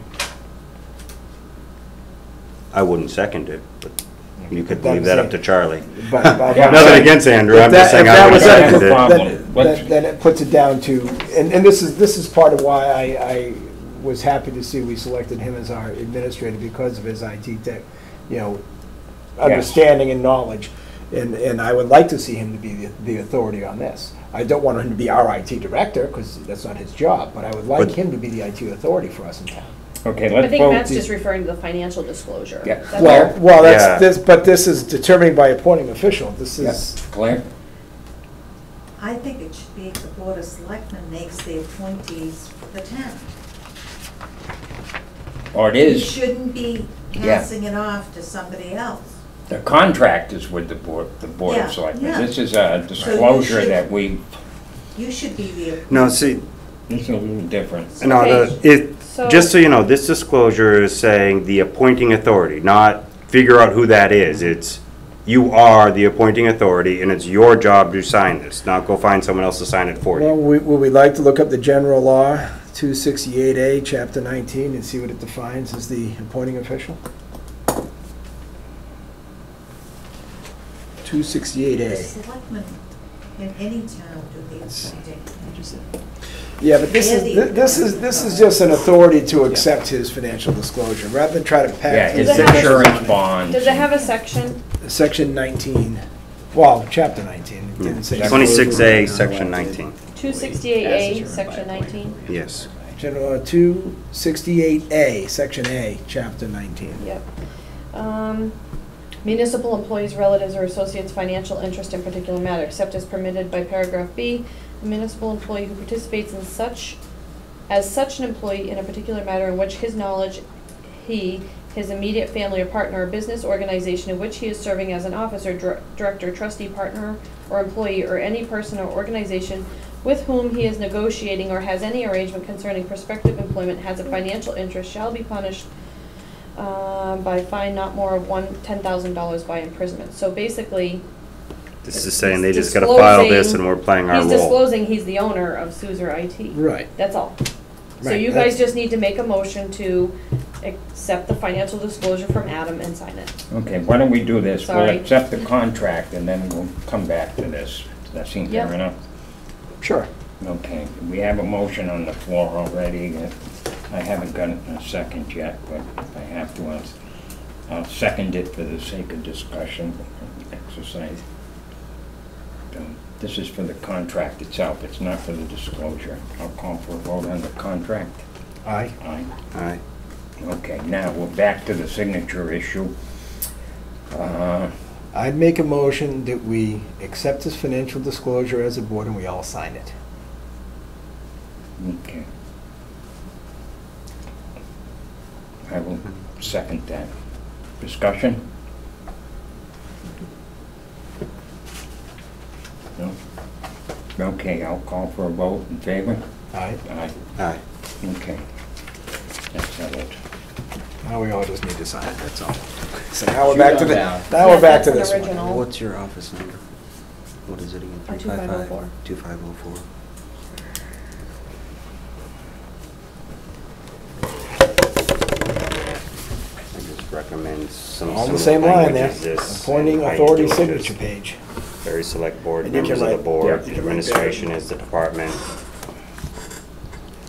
I wouldn't second it, but you could But leave that up to Charlie. But, Nothing against Andrew, I'm just saying I wouldn't that- second it. problem. then it puts it down to, and this is part of why I was happy to see we selected him as our administrator because of his IT tech, understanding and knowledge. And I would like to see him to be the authority on this. I don't want him to be our IT director, because that's not his job, but I would like But- him to be the IT authority for us in town. Okay, I let's think vote. Matt's just referring to the financial disclosure. Yeah. That's Claire? Well, Yeah. that's, but this is determined by appointing official. This is, Claire? I think it should be the Board of Selectmen makes the appointees for the town. Or it You is, shouldn't be Yeah. passing it off to somebody else. the contract is with the Board Yeah, of Selectmen. yeah. This is a disclosure should- that we, You should be the. No, see, this is a little different. no, So- just so you know, this disclosure is saying the appointing authority, not figure out who that is. It's, you are the appointing authority, and it's your job to sign this, not go find someone else to sign it for well, you. would we like to look up the general law, 268A, Chapter 19, and see what it defines as the appointing official? The 268A. selectmen in any town do the appointing. Yeah, but this They're the this is just an authority to accept his financial disclosure, rather than try to Yeah, pack. his Does it have a- insurance bonds. Does it have a section? Section 19, well, Chapter 19, it didn't say. 26A, Section 19, 268A, section 19? yes. General 268A, Section A, Chapter 19. Yep. Municipal employees, relatives, or associates' financial interest in particular matter, except as permitted by paragraph B. A municipal employee who participates in such an employee in a particular matter in which his knowledge, his immediate family or partner, or business organization in which he is serving as an officer, director, trustee, partner, or employee, or any person or organization with whom he is negotiating or has any arrangement concerning prospective employment has a financial interest shall be punished by fine not more of $10,000 by imprisonment. So basically, This is saying they just gotta file this disclosing- and we're playing our he's role. disclosing he's the owner of Suzer IT. Right. That's all. So Right, you that's- guys just need to make a motion to accept the financial disclosure from Adam and sign it. Okay, why don't we do this? We'll Sorry. accept the contract and then we'll come back to this. Does that seem fair Yep. enough? Sure. Okay, we have a motion on the floor already. I haven't got it in a second yet, but if I have to, I'll second it for the sake of discussion and exercise. This is for the contract itself, it's not for the disclosure. I'll call for a vote on the contract. Aye. Aye. Aye. Okay, now we're back to the signature issue. I'd make a motion that we accept his financial disclosure as a board and we all sign it. Okay. I will second that. Discussion? No? Okay, I'll call for a vote in favor. Aye. Aye. Aye. Okay. That's settled. Now we all just need to sign it, that's all. So now we're back to the, Shoot 'em now we're back to That's this an one. original. What's your office number? What is it again? 2504. 2504. I just recommend some. All the similar same line language there, as this, appointing and how you authority do it. signature page. Very select board, And you can members of the write- board, yeah, the you can write that. administration is the department.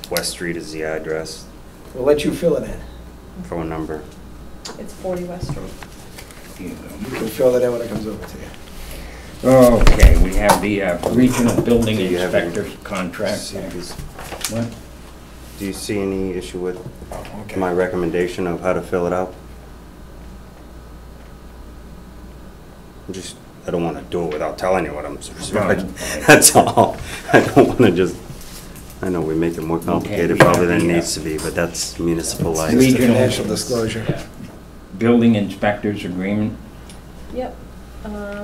West Street is the address, We'll let you fill it in. phone number. It's 40 West Street. Here you go. You can fill it in when it comes over to you. Okay, we have the regional building Do you have inspector's any- contract. See if he's- What? Do you see any issue with Oh, okay. my recommendation of how to fill it out? I don't want to do it without telling you what I'm Right. That's all. I don't want to just, I know we make it more complicated we probably have than it the, needs to be, but that's municipal life. Just a Regional- financial disclosure. Building inspector's agreement. Yep.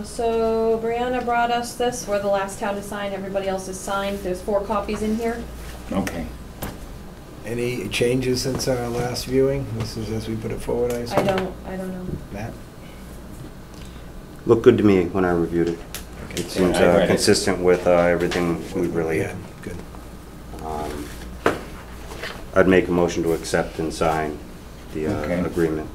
So Brianna brought us this. We're the last town to sign. Everybody else is signed. There's 4 copies in here. Okay. Any changes since our last viewing? This is as we put it forward, I I assume? don't know. Matt? Looked good to me when I reviewed it. Okay. It seems I read it. consistent with everything we really Yeah, good. I'd make a motion to accept and sign the Okay. agreement.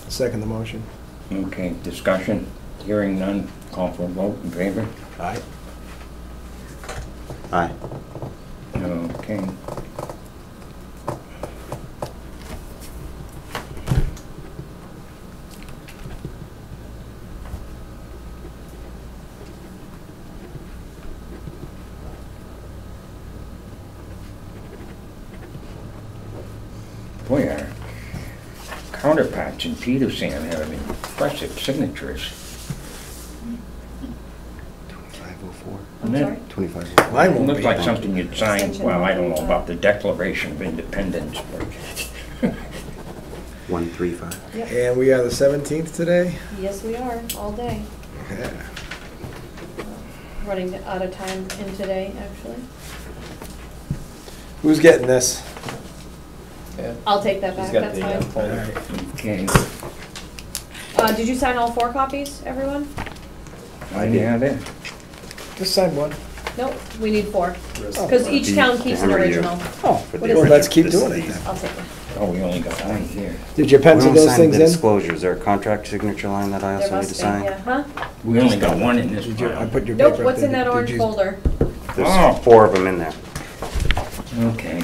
Second the motion. Okay, discussion, hearing none, call for a vote in favor? Aye. Aye. Okay. Boy, our counterparts in Peterson have impressive signatures. 2504. I'm Isn't sorry? it? 2504. Mine It won't looks be. like something you'd sign, Extension well, I don't know 135. about the Declaration of Independence, but 135. Yep. And we are the 17th today? Yes, we are, all day. Yeah. Running out of time in today, actually. Who's getting this? Yeah. I'll take that She's back, got that's the, fine. folder. okay. Did you sign all 4 copies, everyone? I have it. Just sign one. Nope, we need 4. Oh. Because each town keeps an Hammer you. original. Oh, For What the is well, it? let's keep This is doing it these. then. I'll take it. Oh, we only got one here. Did you We pencil don't those sign things the in? disclosure. Is there a contract signature line that I There also need must to be, sign? yeah, huh? We only got one in this Did you, I file. put your paper Nope, up what's there. in that Did orange you- folder? There's Oh. 4 of them in there. Okay.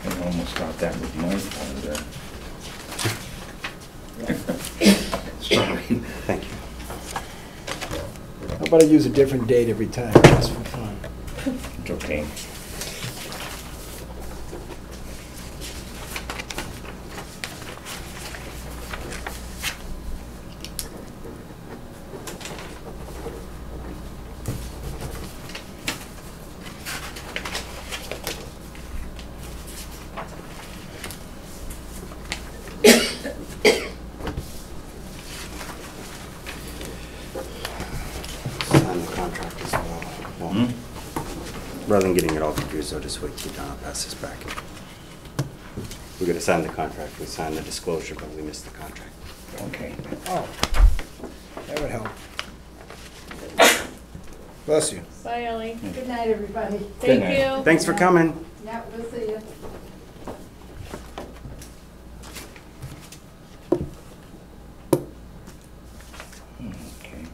I almost thought that was my folder. Sorry. Thank you. How about I use a different date every time, just for fun? It's okay. Sign the contract as well. Well, rather than getting it all confused, I'll just wait till you're done. I'll pass this back. We gotta sign the contract. We signed the disclosure, but we missed the contract. Okay. Oh, that would help. Bless you. Bye, Ellie. Good night, everybody. Thank night. you. Thanks for coming. Yeah, we'll see you. Okay.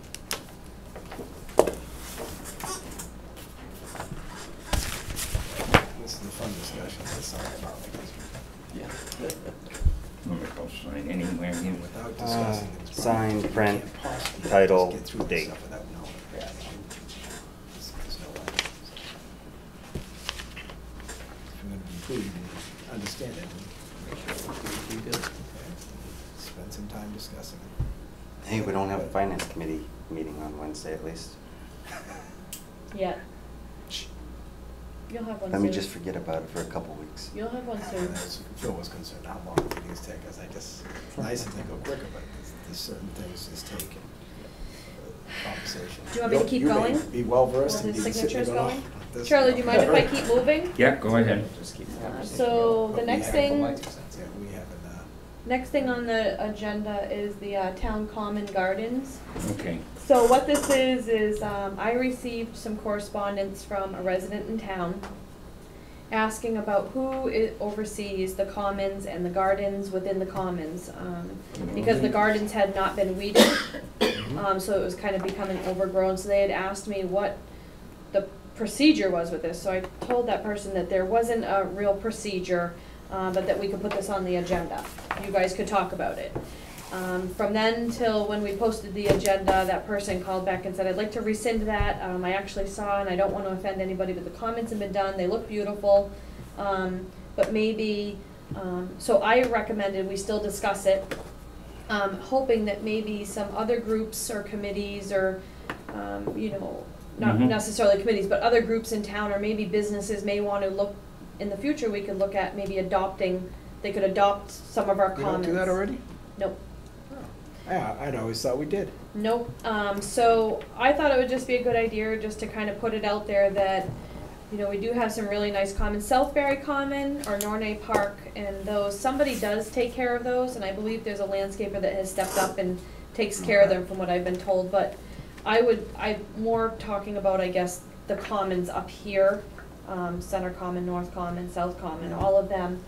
This is the fun discussion. That's all about I'm supposed to sign anywhere here. without discussing it. it's Sign, probably- you print, can't possibly title, get through this date. stuff without knowing. Yeah. There's no way. If you're gonna be prudent and understand it, make sure you do. Okay? Spend some time discussing it. Hey, we don't have a finance committee meeting on Wednesday at least. Yeah. You'll have one Let soon. me just forget about it for a couple weeks. You'll have one soon. Phil was concerned how long meetings take, because it's nice if they go quicker, but there's certain things just take conversation. Do you want me to keep going? You may be well versed. While and his be sitting signature's going, going? "Oh, this- Charlie, do you mind if I keep moving? Yeah, go ahead. Just keep the conversation So But the we next haven't- thing, Yeah, we haven't, next thing on the agenda is the town common gardens. Okay. So what this is I received some correspondence from a resident in town asking about who oversees the commons and the gardens within the commons. Because the gardens had not been weeded, so it was kind of becoming overgrown. So they had asked me what the procedure was with this. So I told that person that there wasn't a real procedure, but that we could put this on the agenda. You guys could talk about it. From then till when we posted the agenda, that person called back and said, I'd like to rescind that. I actually saw, and I don't want to offend anybody, but the comments have been done, they look beautiful. But maybe, so I recommended we still discuss it, hoping that maybe some other groups or committees or, you know, not Mhm. necessarily committees, but other groups in town or maybe businesses may want to look, in the future, we could look at maybe adopting, they could adopt some of our we comments. don't do that already? Nope. Yeah, I'd always thought we did. Nope. So I thought it would just be a good idea just to kind of put it out there that, you know, we do have some really nice commons, Southbury Common or Nornay Park, and those, somebody does take care of those, and I believe there's a landscaper that has stepped up and takes care of them from what I've been told, but I'm more talking about, I guess, the commons up here, Center Common, North Common, South Common, all of them.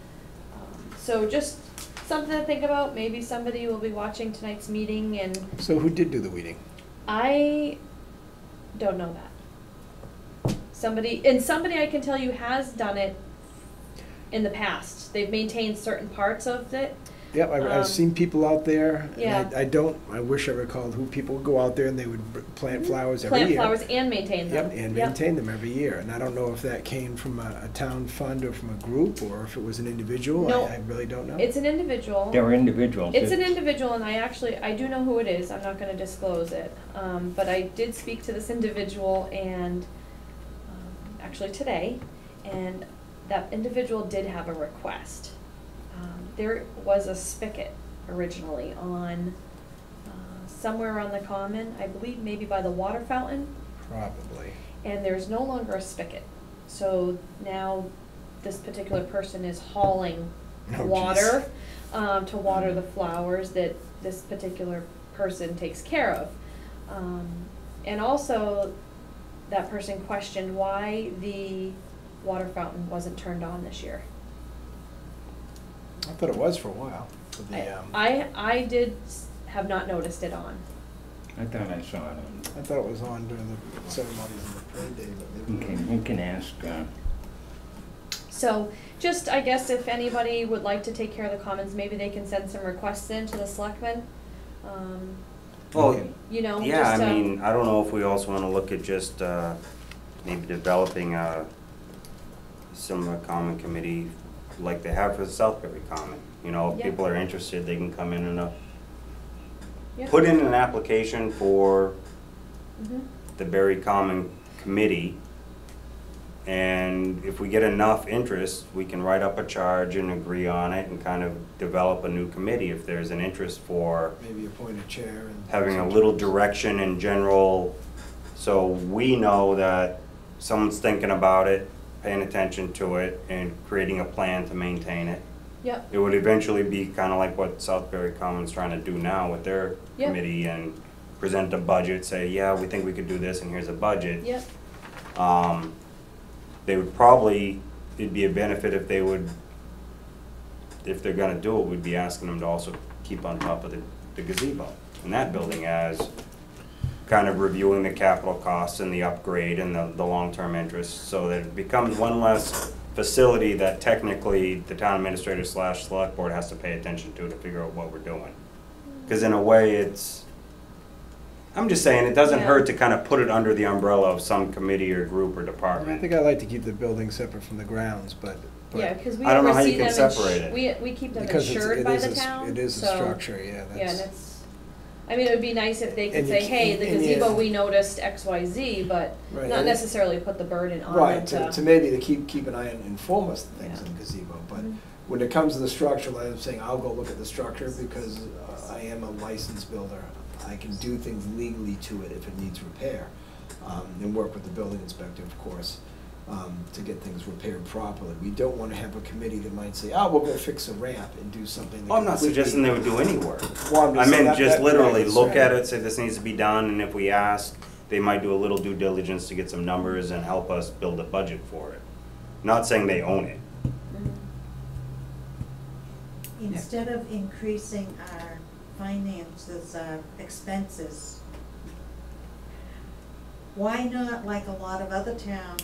So just something to think about, maybe somebody will be watching tonight's meeting and So who did do the weeding? I don't know that. Somebody I can tell you has done it in the past. They've maintained certain parts of it. Yep, I've seen people out there, Yeah. and I wish I recalled who people would go out there and they would plant flowers every year. Plant flowers and maintain them. Yep, and maintain them every year, and I don't know if that came from a town fund or from a group, or if it was an individual, No. I really don't know. It's an individual. They're individuals. It's an individual, and I do know who it is, I'm not gonna disclose it. But I did speak to this individual and, actually today, and that individual did have a request. There was a spigot originally on, somewhere on the common, I believe maybe by the water fountain, Probably. and there's no longer a spigot. So now this particular person is hauling Oh, geez. water to water the flowers that this particular person takes care of. And also, that person questioned why the water fountain wasn't turned on this year. I thought it was for a while. For the, I did have not noticed it on. I thought I saw it on. I thought it was on during the ceremonies and the parade day, but maybe. Okay, we can ask, So, just, I guess if anybody would like to take care of the commons, maybe they can send some requests in to the selectmen. Well, You know, yeah, just, I mean, I don't know if we also wanna look at just, maybe developing a similar common committee like they have for the Southbury Common. You know, if Yeah. people are interested, they can come in and, yeah. put in an application for Mhm. the Berry Common Committee. And if we get enough interest, we can write up a charge and agree on it and kind of develop a new committee if there's an interest for Maybe appoint a chair and. having a little direction in general, so we know that someone's thinking about it, paying attention to it, and creating a plan to maintain it. Yep, It would eventually be kind of like what Southbury Common's trying to do now with their Yep. committee, and present a budget, say, yeah, we think we could do this, and here's a budget. yep, They would probably, it'd be a benefit if they would, if they're gonna do it, we'd be asking them to also keep on top of the gazebo in that building, as kind of reviewing the capital costs and the upgrade and the long-term interest, so that it becomes one less facility that technically the town administrator / select board has to pay attention to figure out what we're doing. Cause in a way, it's, I'm just saying, it doesn't Yeah. hurt to kind of put it under the umbrella of some committee or group or I department. think I like to keep the building separate from the grounds, but. yeah, cause we I don't know how you oversee can them, separate it. we keep them Because insured by the town, it is a so- structure, yeah, Yeah, and that's. it's, I mean, it would be nice if they could And you say, hey, the and gazebo, you- we noticed X, Y, Z, but Right, not and- necessarily put the burden on them Right, to. to maybe to keep an eye and inform us of things Yeah. in gazebo, but Mhm. when it comes to the structure, like I'm saying, I'll go look at the structure because I am a licensed builder. I can do things legally to it if it needs repair, and work with the building inspector, of course, to get things repaired properly. We don't wanna have a committee that might say, oh, we're gonna fix a ramp and do something. Well, I'm not suggesting they would do any work. Well, I'm I just saying meant that- just that- literally right, look at right. it, say this needs to be done, and if we ask, they might do a little due diligence to get some numbers and help us build a budget for it. Not saying they own it. Mhm. Instead of increasing our finances, our expenses, why not, like a lot of other towns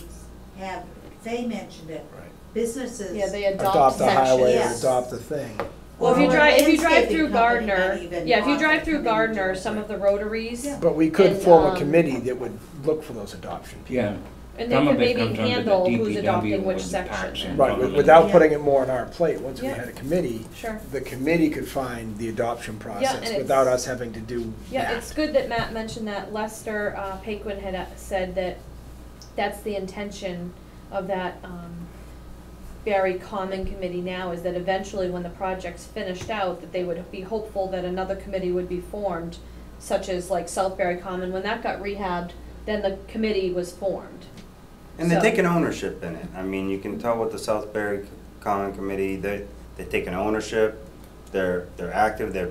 have, they mentioned it, Right. businesses. Yeah, they adopt Adopt a highway or Yes. adopt a thing. Well, if you Or a drive through landscaping company Gardner, might even yeah, if you offer drive to through come in and Gardner, do it. some of the rotaries, Yeah. But we could And, form a committee that would look for those adoption people. yeah. and they Some could of it maybe comes under the handle who's DPW adopting or which the Parks section. and Right, Rec. without Yeah. putting it more on our plate, once we Yeah. had a committee, Sure. the committee could find the adoption and process it's- without us having to do Yeah, that. it's good that Matt mentioned that. Lester Paquin had said that that's the intention of that Berry Common Committee now, is that eventually when the project's finished out, that they would be hopeful that another committee would be formed, such as like Southbury Common. When that got rehabbed, then the committee was formed. And they're So- taking ownership in it. I mean, you can tell with the Southbury Common Committee, they're taking ownership, they're active, they're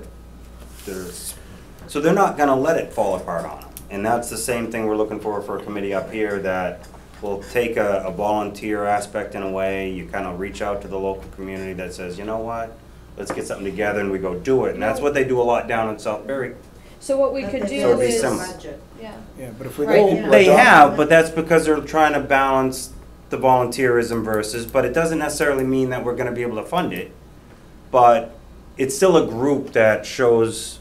So they're not gonna let it fall apart on them. And that's the same thing we're looking for a committee up here, that will take a volunteer aspect in a way. You kind of reach out to the local community that says, you know what, let's get something together, and we go do it. And that's what they do a lot down in Southbury. So what we But could they do So it'd be is, similar. budget. yeah, Yeah, but if we Right. let people They adopt- have, but that's because they're trying to balance the volunteerism versus, but it doesn't necessarily mean that we're gonna be able to fund it. But it's still a group that shows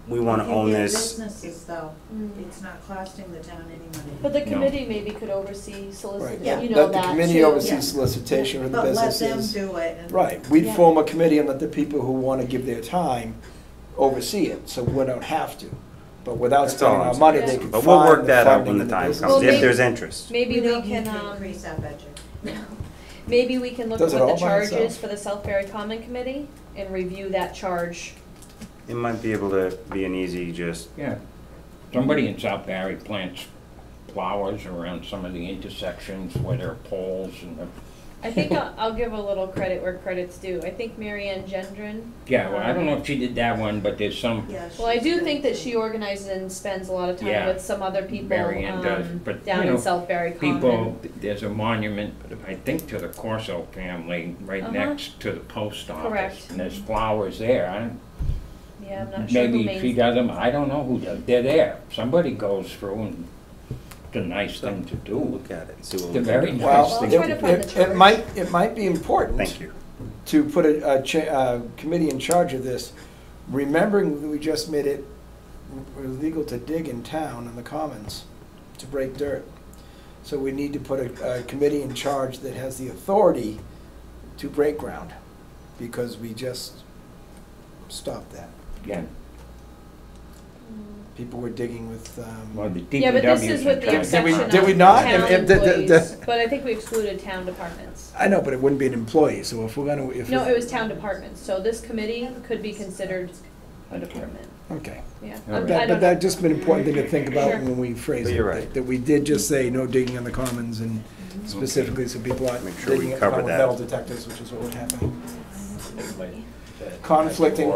we wanna If you own get this. businesses though, Mm. it's not costing the town any money. but the No. committee maybe could oversee Right. solicitation, Yeah. you know, Let the that committee too. Yeah. oversee solicitation for the But let them businesses. do it and. Right, we'd Yeah. form a committee and let the people who want to give their time oversee it, so we don't have to. But without That's all spending I'm our money, saying. they could But we'll work find the that out funding when the in time business. Well, comes, if maybe- there's interest. Maybe we don't need can, to increase our budget. maybe we can look at Does it what all the by charge is itself? for the Southbury Common Committee and review that charge. It might be able to be an easy just, Yeah. Somebody in South Barry plants flowers around some of the intersections where there are poles and the, I think I'll give a little credit where credit's due. I think Mary Ann Gendron. yeah, well, I don't know if she did that one, but there's some, Yeah, Well, I she's do good. think that she organizes and spends a lot of time Yeah. with some other people, Mary Ann does, but, down you in know, Southbury Common. people, there's a monument, I think to the Corso family, right Uh-huh. next to the post office. Correct. And there's flowers there. Yeah, I'm not sure who Maybe she makes. does them, I don't know who does, they're there. Somebody goes through and it's a nice thing to we'll do. look at it, see what They're we very can do. nice. Well, I'll try to find the charge. it might be important. Thank you. To put a committee in charge of this, remembering that we just made it illegal to dig in town in the commons, to break dirt. So we need to put a committee in charge that has the authority to break ground, because we just stopped that. Yeah, People were digging with, well, the Yeah, but this DPW is is with in the charge. exception of did we not? town If the- employees, but I think we excluded town departments. I know, but it wouldn't be an employee, so if we're gonna, if. No, it was town departments, so this committee could be considered a department, Okay. yeah. All right. I That, don't but know. that just been an important thing to think about Sure. when we phrase But it. you're right. That we did just say no digging on the commons, and specifically so people aren't Make sure we digging at the cover common with that. metal detectors, which is what would happen. The- Conflicting.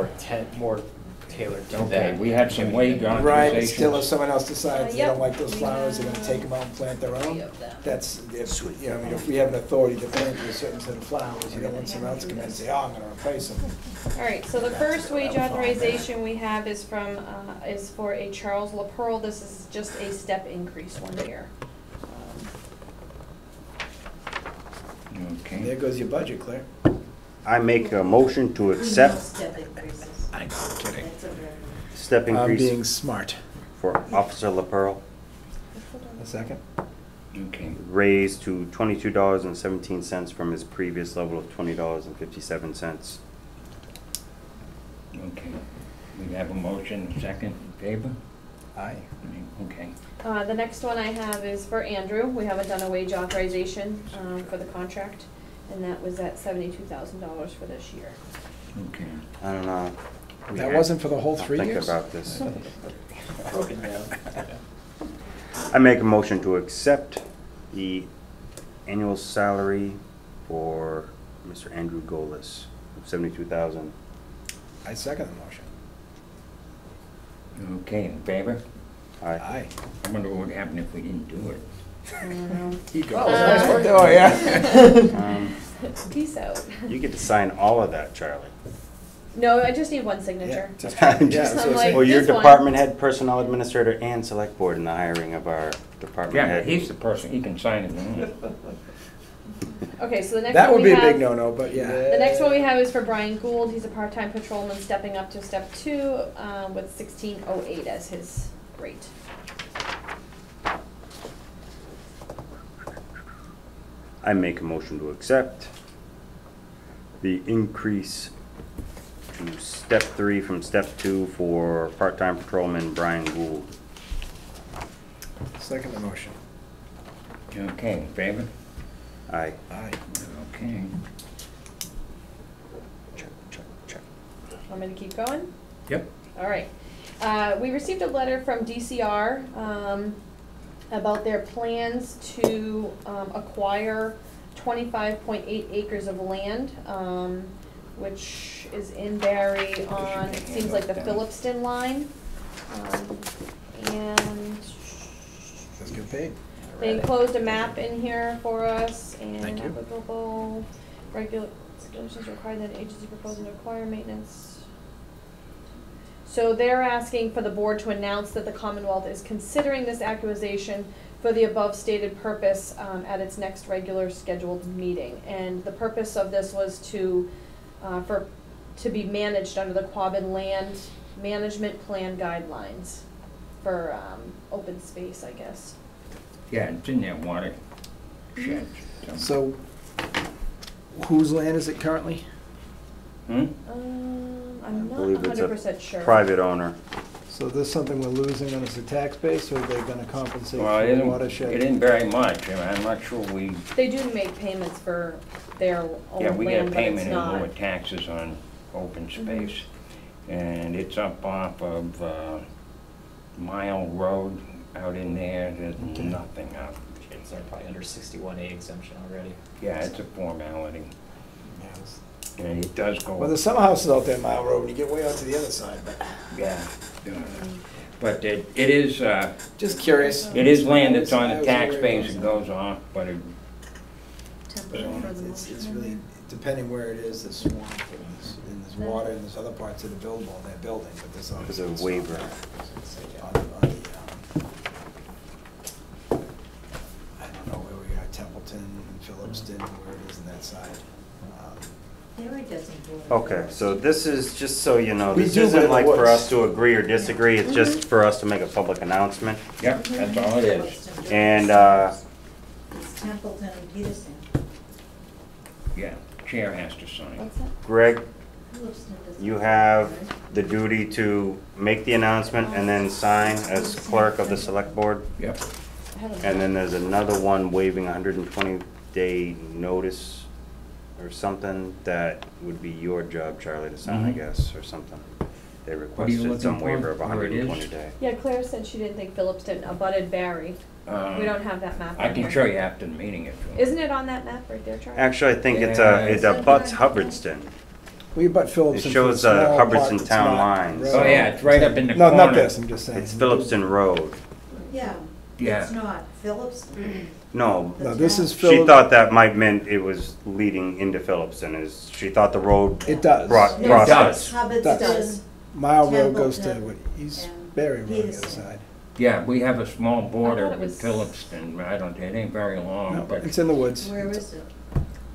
More tailored to that. Okay, we had some wage Right, but still if authorizations. someone else decides they Yep. don't like those We flowers, they're gonna have take them out and plant their Three own. of them. That's, if, you know, I mean, if we have an authority to plant a certain set of flowers, you don't want someone else to come in and say, oh, I'm gonna replace them. All right, so the first wage authorization we have is from, is for a Charles LaPearl. This is just a step increase 1 year. There Okay, goes your budget, Claire. I make a motion to We know accept step increases. I'm kidding. That's a real. step I'm increase being smart. for Officer LaPearl, A second? okay. raised to $22.17 from his previous level of $20.57. Okay, we have a motion, second, in favor? Aye. Okay, The next one I have is for Andrew. We haven't done a wage authorization, for the contract, and that was at $72,000 for this year. okay. I don't know. That wasn't for the whole I'll 3 think years? about this. Broken down. I make a motion to accept the annual salary for Mr. Andrew Golis of $72,000. I second the motion. Okay, in favor? Aye. Aye. I wonder what would happen if we didn't do it. He goes. Oh, nice work. Oh, yeah. Peace out. You get to sign all of that, Charlie. No, I just need one signature. Just- Yeah, yeah, so so I'm like- Well, you're this one. department head, personnel administrator, and select board in the hiring of our department Yeah, head. but he's the person, he can sign it. Okay, so the next That one would we be a have. big no-no, but yeah. The next one we have is for Brian Gould. He's a part-time patrolman stepping up to step 2 with 1608 as his rate. I make a motion to accept the increase to step 3 from step 2 for part-time patrolman Brian Gould. Second the motion. Okay, in favor? Aye. Aye. Okay. Check, check, check. Want me to keep going? Yep. All right. We received a letter from DCR about their plans to acquire 25.8 acres of land which is in Barry on, it seems like the Phillipston line. And Let's get paid. they enclosed a map in here for us, and Thank you. applicable regulations require that agency proposing to require maintenance. So they're asking for the board to announce that the Commonwealth is considering this acquisition for the above stated purpose at its next regular scheduled meeting. And the purpose of this was to be managed under the Quabbin Land Management Plan Guidelines for open space, I guess. Yeah, it's in that water shed. So, whose land is it currently? Hmm? I'm I not believe it's a 100% sure. private owner. So this is something we're losing on as a tax base, or are they gonna compensate Well, for it the isn't, watershed? it isn't very much, and I'm not sure we, They do make payments for their own yeah, we get a land, but it's payment in lieu not. of taxes on open Mhm. space. And it's up off of Mile Road out in there, there's nothing up. It's probably under 61A exemption already. Yeah, it's a formality, Yes. and it does go. Well, there's some houses out there, Mile Road, and you get way out to the other side, but Yeah, but it is, just curious. it is land that's on I the was tax worried base about and that. goes off, but it, Template for the It's motion. really, depending where it is, there's swamp, and there's water, and there's other parts of the buildable, they're building, but there's There's obviously. a swamp waiver. there. On the, I don't know where we are, Templeton, Phillipston, where it is on that side. Barry doesn't. Okay, so this is, just so you know, We this do live in isn't the like for woods. us to agree or disagree, it's just for us to make a public announcement. yeah, that's all it is. And, It's Templeton and Peterson. Yeah, chair has to sign. What's that? Greg, Phillipston doesn't. you have the duty to make the announcement and then sign as clerk of the select board. Yep. I haven't. And then there's another one waiving 120-day notice or something that would be your job, Charlie, to sign, I Mhm. guess, or something. They are you requested some looking for? waiver of Where it is? 120 day. Yeah, Claire said she didn't think Phillipston abutted Barry. We don't have that map. I on can here. show you after the meeting if you want. Isn't it on that map right there, Charlie? Actually, I think it Yeah. abuts Hubbardston. We abut Phillipston. It for a shows, small part Hubbardston that's town not lines. road. Oh, yeah, it's right up in the No, not corner. this, I'm just saying. It's Phillipston Road. Yeah, Yeah. it's not Phillipston. No, No, this is she Phillip. thought that might meant it was leading into Phillipston, is, she thought the road It does. brought, No, crossed does. us. Hubbardston. Does. Mile Road goes to, Templeton what, East and Berry Road on the other Peterson. side. Yeah, we have a small border thought it with was- Phillipston, it ain't very long, No, but, it's in the woods. Where is it?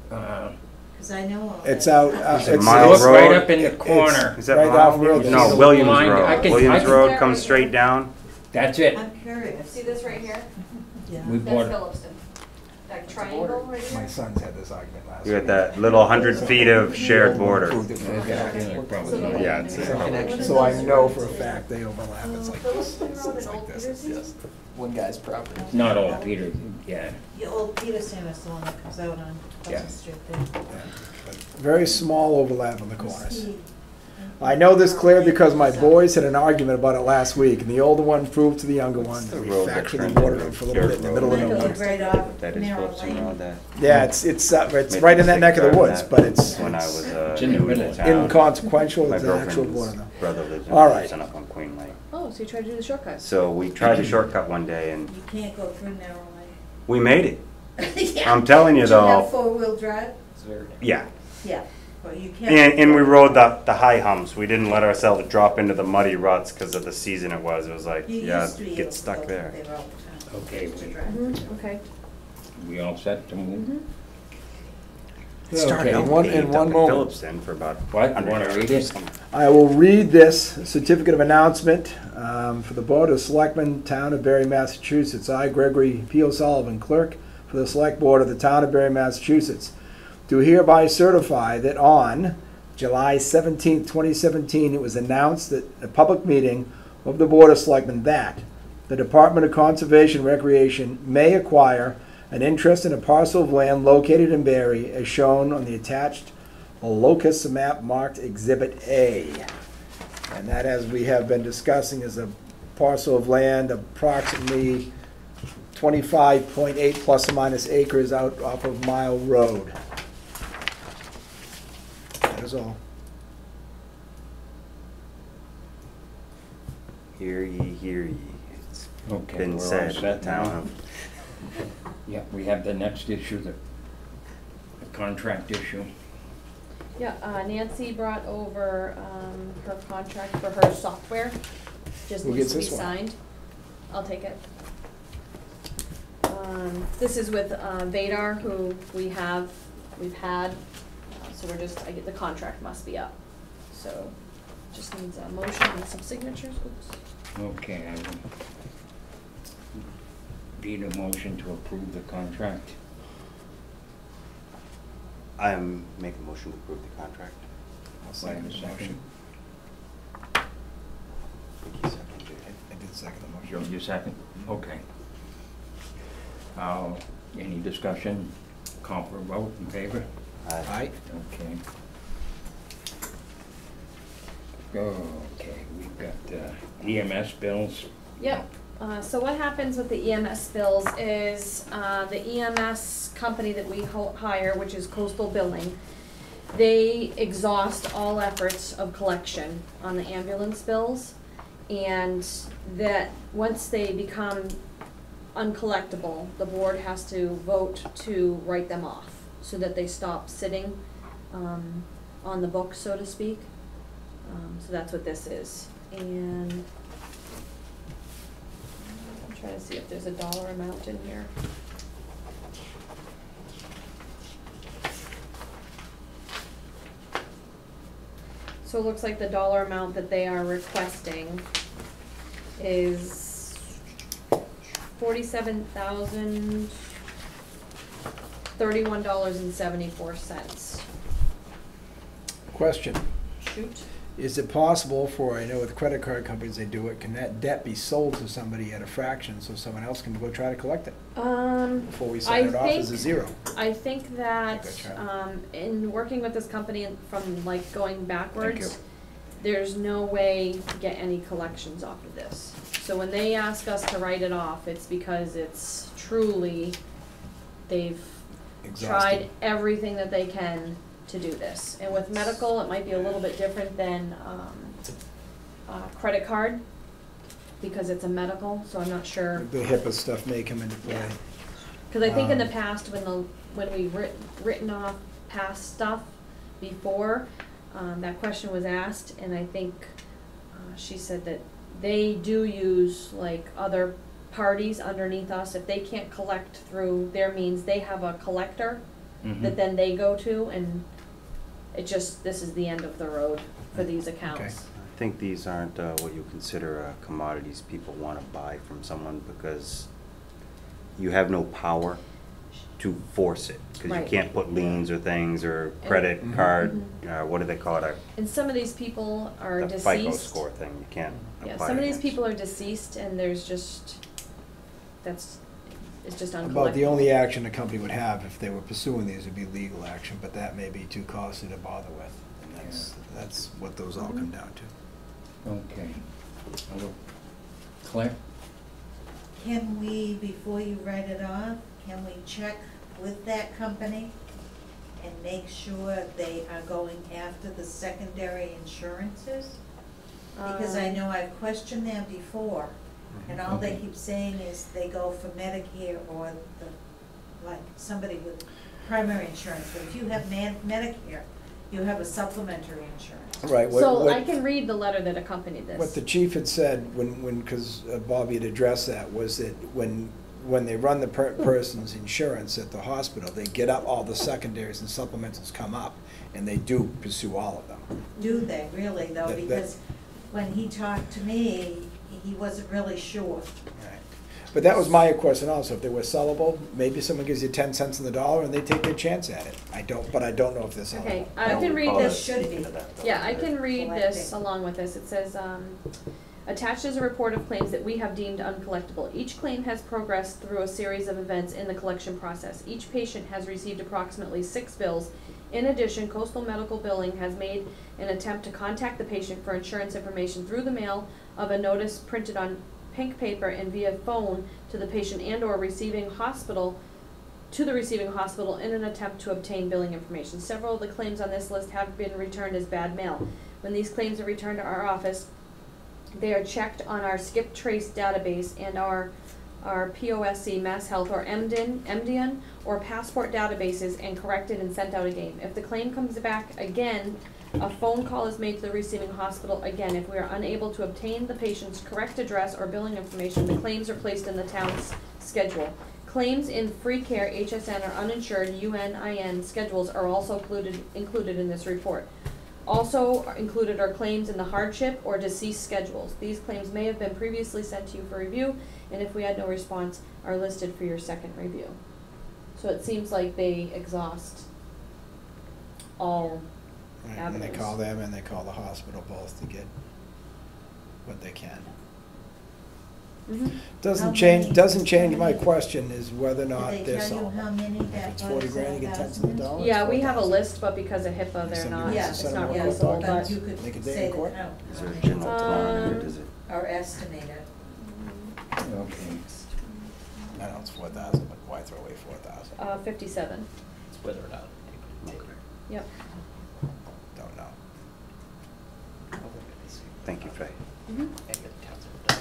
Because I know all that. It's out, Is it it's. Mile look right Road? up in the It's- corner. Is that Right off Mile? Road. No, There's a Williams line- I Road. can- Williams I can- Road comes straight down. That's it. I'm curious. See this right here? Yeah. We That's bought, Phillipston. That triangle right My here? sons had this argument last You week. got that little 100 feet of shared border. Yeah, it's So I know for a fact they overlap, it's like this, Phillipston Road it's and like Old this, Peterson? yes. One guy's property. not all Peter, yeah. The old Peterson is the one that comes out on Yeah. Pleasant Street there. Very small overlap on the corners. See, I know this clear because my boys had an argument about it last week, and the older one proved to the younger one that we road that factually turns watered into it for a little bit in the middle of Like nowhere. it's right off That is Narrow Phillipston Lane. Road, that. Yeah, it's right in that neck of the woods, but it's When I was It's in the new middle in of town. inconsequential, My it's an actual border girlfriend's though. brother lives in All right. Phillipston up on Queen Lake. Oh, so you tried to do the shortcut? So we tried the shortcut one day and You can't go through Narrow we made it. Lane. Yeah. I'm telling you Do you have though, four-wheel drive? It's very. yeah. Yeah, but you can't. And we rode the high humps. We didn't let ourselves drop into the muddy ruts because of the season it was. It was like, You yeah, used to be able get to stuck go there. there all the time. Okay, To we- drive. Mm-hmm, okay. We all set to move? Mm-hmm. It started Okay, out in one paved up in moment. Phillipston for about What, you 100 wanna yards read or it? something. I will read this certificate of announcement for the Board of Selectmen, Town of Barry, Massachusetts. I, Gregory P. O'Sullivan, Clerk for the Select Board of the Town of Barry, Massachusetts, do hereby certify that on July 17, 2017, it was announced at a public meeting of the Board of Selectmen that the Department of Conservation and Recreation may acquire an interest in a parcel of land located in Barry as shown on the attached locus map marked Exhibit A. And that, as we have been discussing, is a parcel of land approximately 25.8 plus or minus acres out off of Mile Road. That is was all. Hear ye, hear ye. It's Okay, been we're all said in the set now. town. Yeah, we have the next issue, the contract issue. Yeah, Nancy brought over her contract for her software. Just Who needs gets to be this one? signed. I'll take it. This is with Vadar, who we've had, so the contract must be up. So, just needs a motion and some signatures. Oops. Okay, I will need a motion to approve the contract. I make a motion to approve the contract. I'll Do I have second a the second? motion. Thank you, second, Jay. I did second the Joe, motion. you second? Okay. Any discussion? Call for a vote in favor? Aye. Okay. Okay, we've got EMS bills. Yep, so what happens with the EMS bills is, the EMS company that we hire, which is Coastal Billing, they exhaust all efforts of collection on the ambulance bills, and that, once they become uncollectible, the board has to vote to write them off, so that they stop sitting, on the book, so to speak. So that's what this is, and I'm trying to see if there's a dollar amount in here. So it looks like the dollar amount that they are requesting is $47,031.74. Question, Shoot. is it possible for, I know with credit card companies they do it, can that debt be sold to somebody at a fraction so someone else can go try to collect it? Before we sign it off as a zero? I think that, Gotcha. in working with this company from like going backwards, Thank you. there's no way to get any collections off of this. So when they ask us to write it off, it's because it's truly, they've Exhausted. tried everything that they can to do this. And with medical, it might be a little bit different than, credit card, because it's a medical, so I'm not sure. The HIPAA stuff may come into play. Yeah. Cause I think in the Um, past, when we've written off past stuff before, that question was asked, and I think, she said that they do use like other parties underneath us. If they can't collect through their means, they have a collector that then they go to, and this is the end of the road for these accounts. I think these aren't what you consider commodities people want to buy from someone, because you have no power to force it, because Right. you can't put liens or things or credit card, what do they call it? And some of these people are The deceased. FICO score thing, you can't Yeah, apply some of these against. people are deceased, and there's just, it's just uncollectible. About the only action a company would have if they were pursuing these would be legal action, but that may be too costly to bother with. And that's what those all come down to. Okay. Claire? Can we, before you write it off, can we check with that company and make sure they are going after the secondary insurances? Because I know I've questioned them before, and all they keep saying is they go for Medicare or like somebody with primary insurance. But if you have Medicare, you have a supplementary insurance. Right. So I can read the letter that accompanied this. What the chief had said because Bobby had addressed that, was that when they run the person's insurance at the hospital, they get up, all the secondaries and supplementals come up, and they do pursue all of them. Do they really though? That- Because when he talked to me, he wasn't really sure. Right. But that was my question also, if they were sellable, maybe someone gives you 10 cents on the dollar and they take their chance at it. But I don't know if they're sellable. Okay, I can read this. Should be. Yeah, I can read this Collecting. along with this. It says, attached is a report of claims that we have deemed uncollectible. Each claim has progressed through a series of events in the collection process. Each patient has received approximately 6 bills. In addition, Coastal Medical Billing has made an attempt to contact the patient for insurance information through the mail of a notice printed on pink paper and via phone to the patient, and/or receiving hospital to the receiving hospital in an attempt to obtain billing information. Several of the claims on this list have been returned as bad mail. When these claims are returned to our office, they are checked on our skip trace database and our POSC, Mass Health, or MDN, or passport databases and corrected and sent out again. If the claim comes back again, a phone call is made to the receiving hospital again. If we are unable to obtain the patient's correct address or billing information, the claims are placed in the town's schedule. Claims in free care, HSN, or uninsured UNIN schedules are also included in this report. Also included are claims in the hardship or deceased schedules. These claims may have been previously sent to you for review, and if we had no response, are listed for your second review. So it seems like they exhaust all Right, avenues. and they call them and they call the hospital both to get what they can. Mhm. Doesn't change my question is whether or not Did they they're tell you solvent. how many If that it's was? 40 grand, you get tens of the dollars. Yeah, we have a 4,000. list, but because of HIPAA, they're Somebody not, wants to it's send not them a Yes, releasable, report. but. but you could Make a day say in the court? count. Is there a general amount, or does it? Or estimate it. Okay. I know it's 4,000, but why throw away 4,000? 57, It's whether or not they take it. yep. Don't know. Thank you, Faye. Mhm. And get the towns done.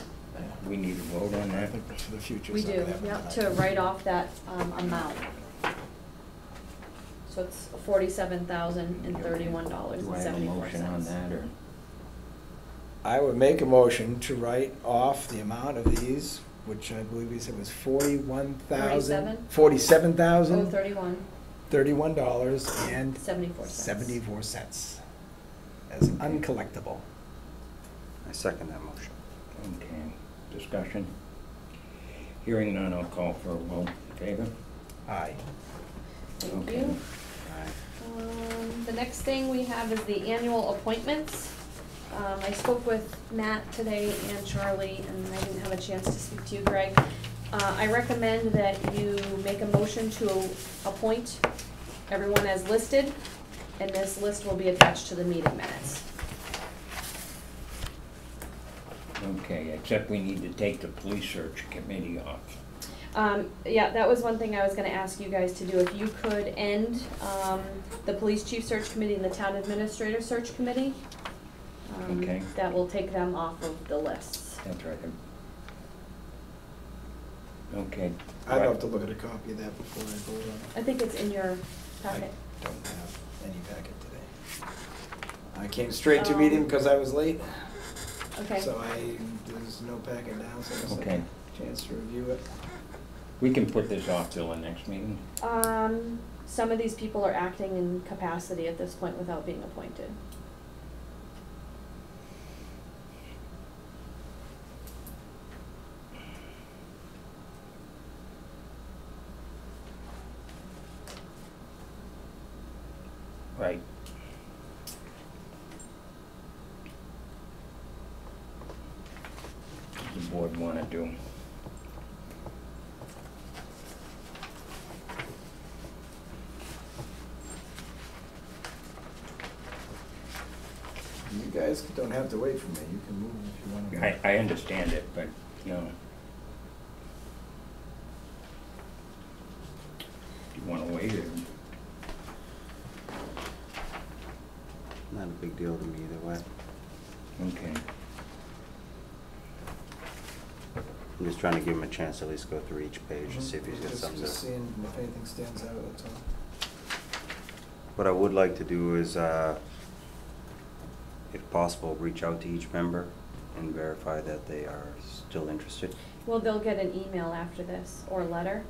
We need to vote on I that. think for the future. We something do, happens yep, tonight. to write off that, amount. So it's $47,031 Do I and have a 74 motion on cents. that, or? I would make a motion to write off the amount of these, which I believe we said was 41,000. 47,000. 31, $31 and 74 cents. 74 cents as uncollectible. I second that motion. Okay, discussion? Hearing none, I'll call for a vote. In favor? Aye. Thank Okay. you. Aye. The next thing we have is the annual appointments. I spoke with Matt today and Charlie, and I didn't have a chance to speak to you, Greg. I recommend that you make a motion to appoint everyone as listed, and this list will be attached to the meeting minutes. Okay, except we need to take the police search committee off. Yeah, that was one thing I was gonna ask you guys to do. If you could end, the police chief search committee and the town administrator search committee. Okay. That will take them off of the lists. That's right. Okay. I'd have to look at a copy of that before I vote on it. I think it's in your I packet. don't have any packet today. I came straight to meeting because I was late, Okay. so there's no packet now, so I just Okay. have a chance to review it. We can put this off till the next meeting. Some of these people are acting in capacity at this point without being appointed. Right. What does the board want to do? You guys don't have to wait for me, you can move if you want to. I understand it, but, you know. Do you want to wait or? Not a big deal to me either way. Okay. I'm just trying to give him a chance to at least go through each page and see if he's got Just something to. seeing if anything stands out, that's all. What I would like to do is, if possible, reach out to each member and verify that they are still interested. Well, they'll get an email after this, or a letter.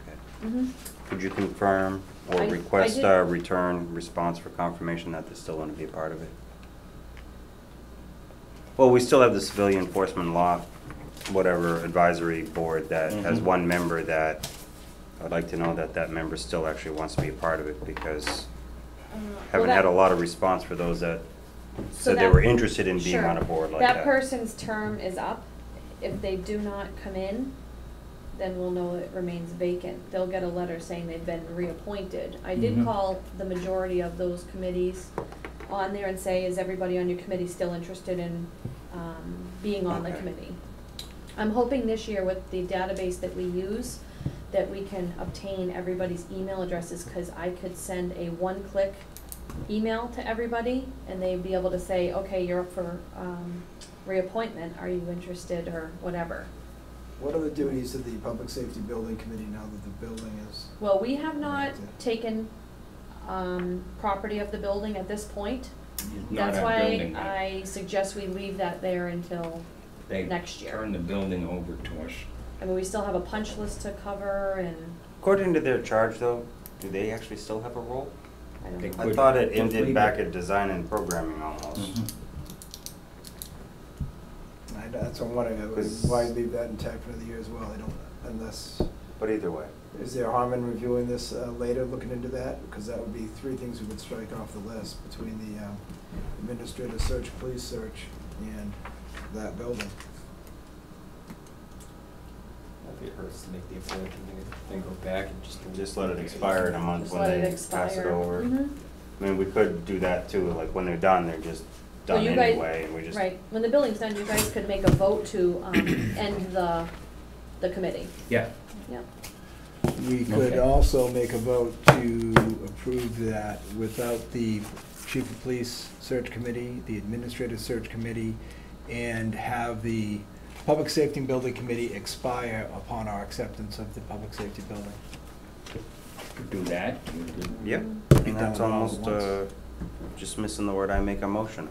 Okay. Mm-hmm. Could you confirm or I request did- a return response for confirmation that they still want to be a part of it? Well, we still have the civilian enforcement law, whatever advisory board that has Mhm. one member that, I'd like to know that that member still actually wants to be a part of it, because haven't had a lot of response for those that said they were interested in being on a board like that. That person's term is up. If they do not come in, then we'll know it remains vacant. They'll get a letter saying they've been reappointed. I did Mhm. call the majority of those committees on there and say, is everybody on your committee still interested in being on the Okay. committee? I'm hoping this year with the database that we use, that we can obtain everybody's email addresses, because I could send a one-click email to everybody, and they'd be able to say, okay, you're up for reappointment, are you interested, or whatever. What are the duties of the Public Safety Building Committee now that the building is? Well, we have not taken property of the building at this point. Not That's our why building, but I suggest we leave that there until they next year. turn the building over to us. I mean, we still have a punch list to cover, and According to their charge though, do they actually still have a role? I don't They know. I Could- thought it could ended leave back it. at design and programming almost. Mhm. That's what I'm wondering, Because- why leave that intact for the year as well? I don't, unless, But either way, is there harm in reviewing this later, looking into that? Because that would be three things we would strike off the list between the administrative search, police search, and that building. If it hurts to make the appointment, then go back and just let it expire in a month Just when let it they pass it expire. over. Mhm. I mean, we could do that too, like when they're done, they're just Well, done you guys- anyway, and we just. Right, when the building's done, you guys could make a vote to end the committee. Yeah, Yep. We could Okay. also make a vote to approve that without the chief of police search committee, the administrative search committee, and have the public safety and building committee expire upon our acceptance of the public safety building. could do that. You could- Yep, Be and done that's with it all at almost, once. just missing the word I make a motion.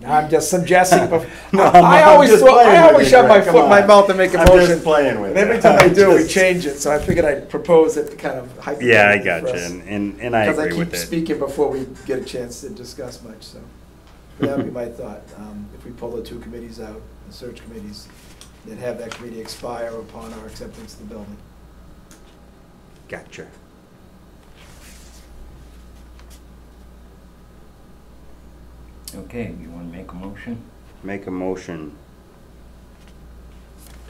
I'm just suggesting, but No, I I'm always just thought, playing I with always you, shut my Greg, come foot in my on. mouth to make a I'm motion. just playing with And you. every time I do, we Just- change it, so I figured I'd propose it to kind of hypothetically Yeah, I for got you, us. and I agree Because I with keep it. speaking before we get a chance to discuss much, so. But that would be my thought, if we pull the two committees out, the search committees, then have that committee expire upon our acceptance of the building. Gotcha. Okay, you wanna make a motion? Make a motion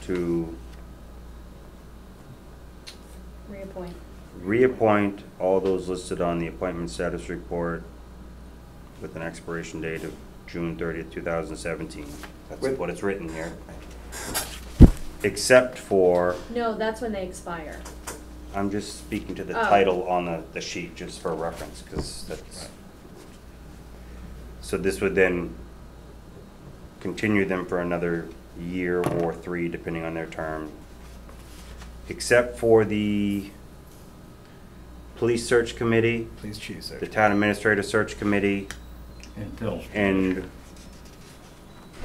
to Reappoint. reappoint all those listed on the appointment status report with an expiration date of June 30th, 2017. That's With- what it's written here. Except for, No, that's when they expire. I'm just speaking to the Oh. title on the sheet, just for reference, because that's. So this would then continue them for another year or 3, depending on their term. Except for the police search committee, Please choose, sir. the town administrator search committee, And Phil's. and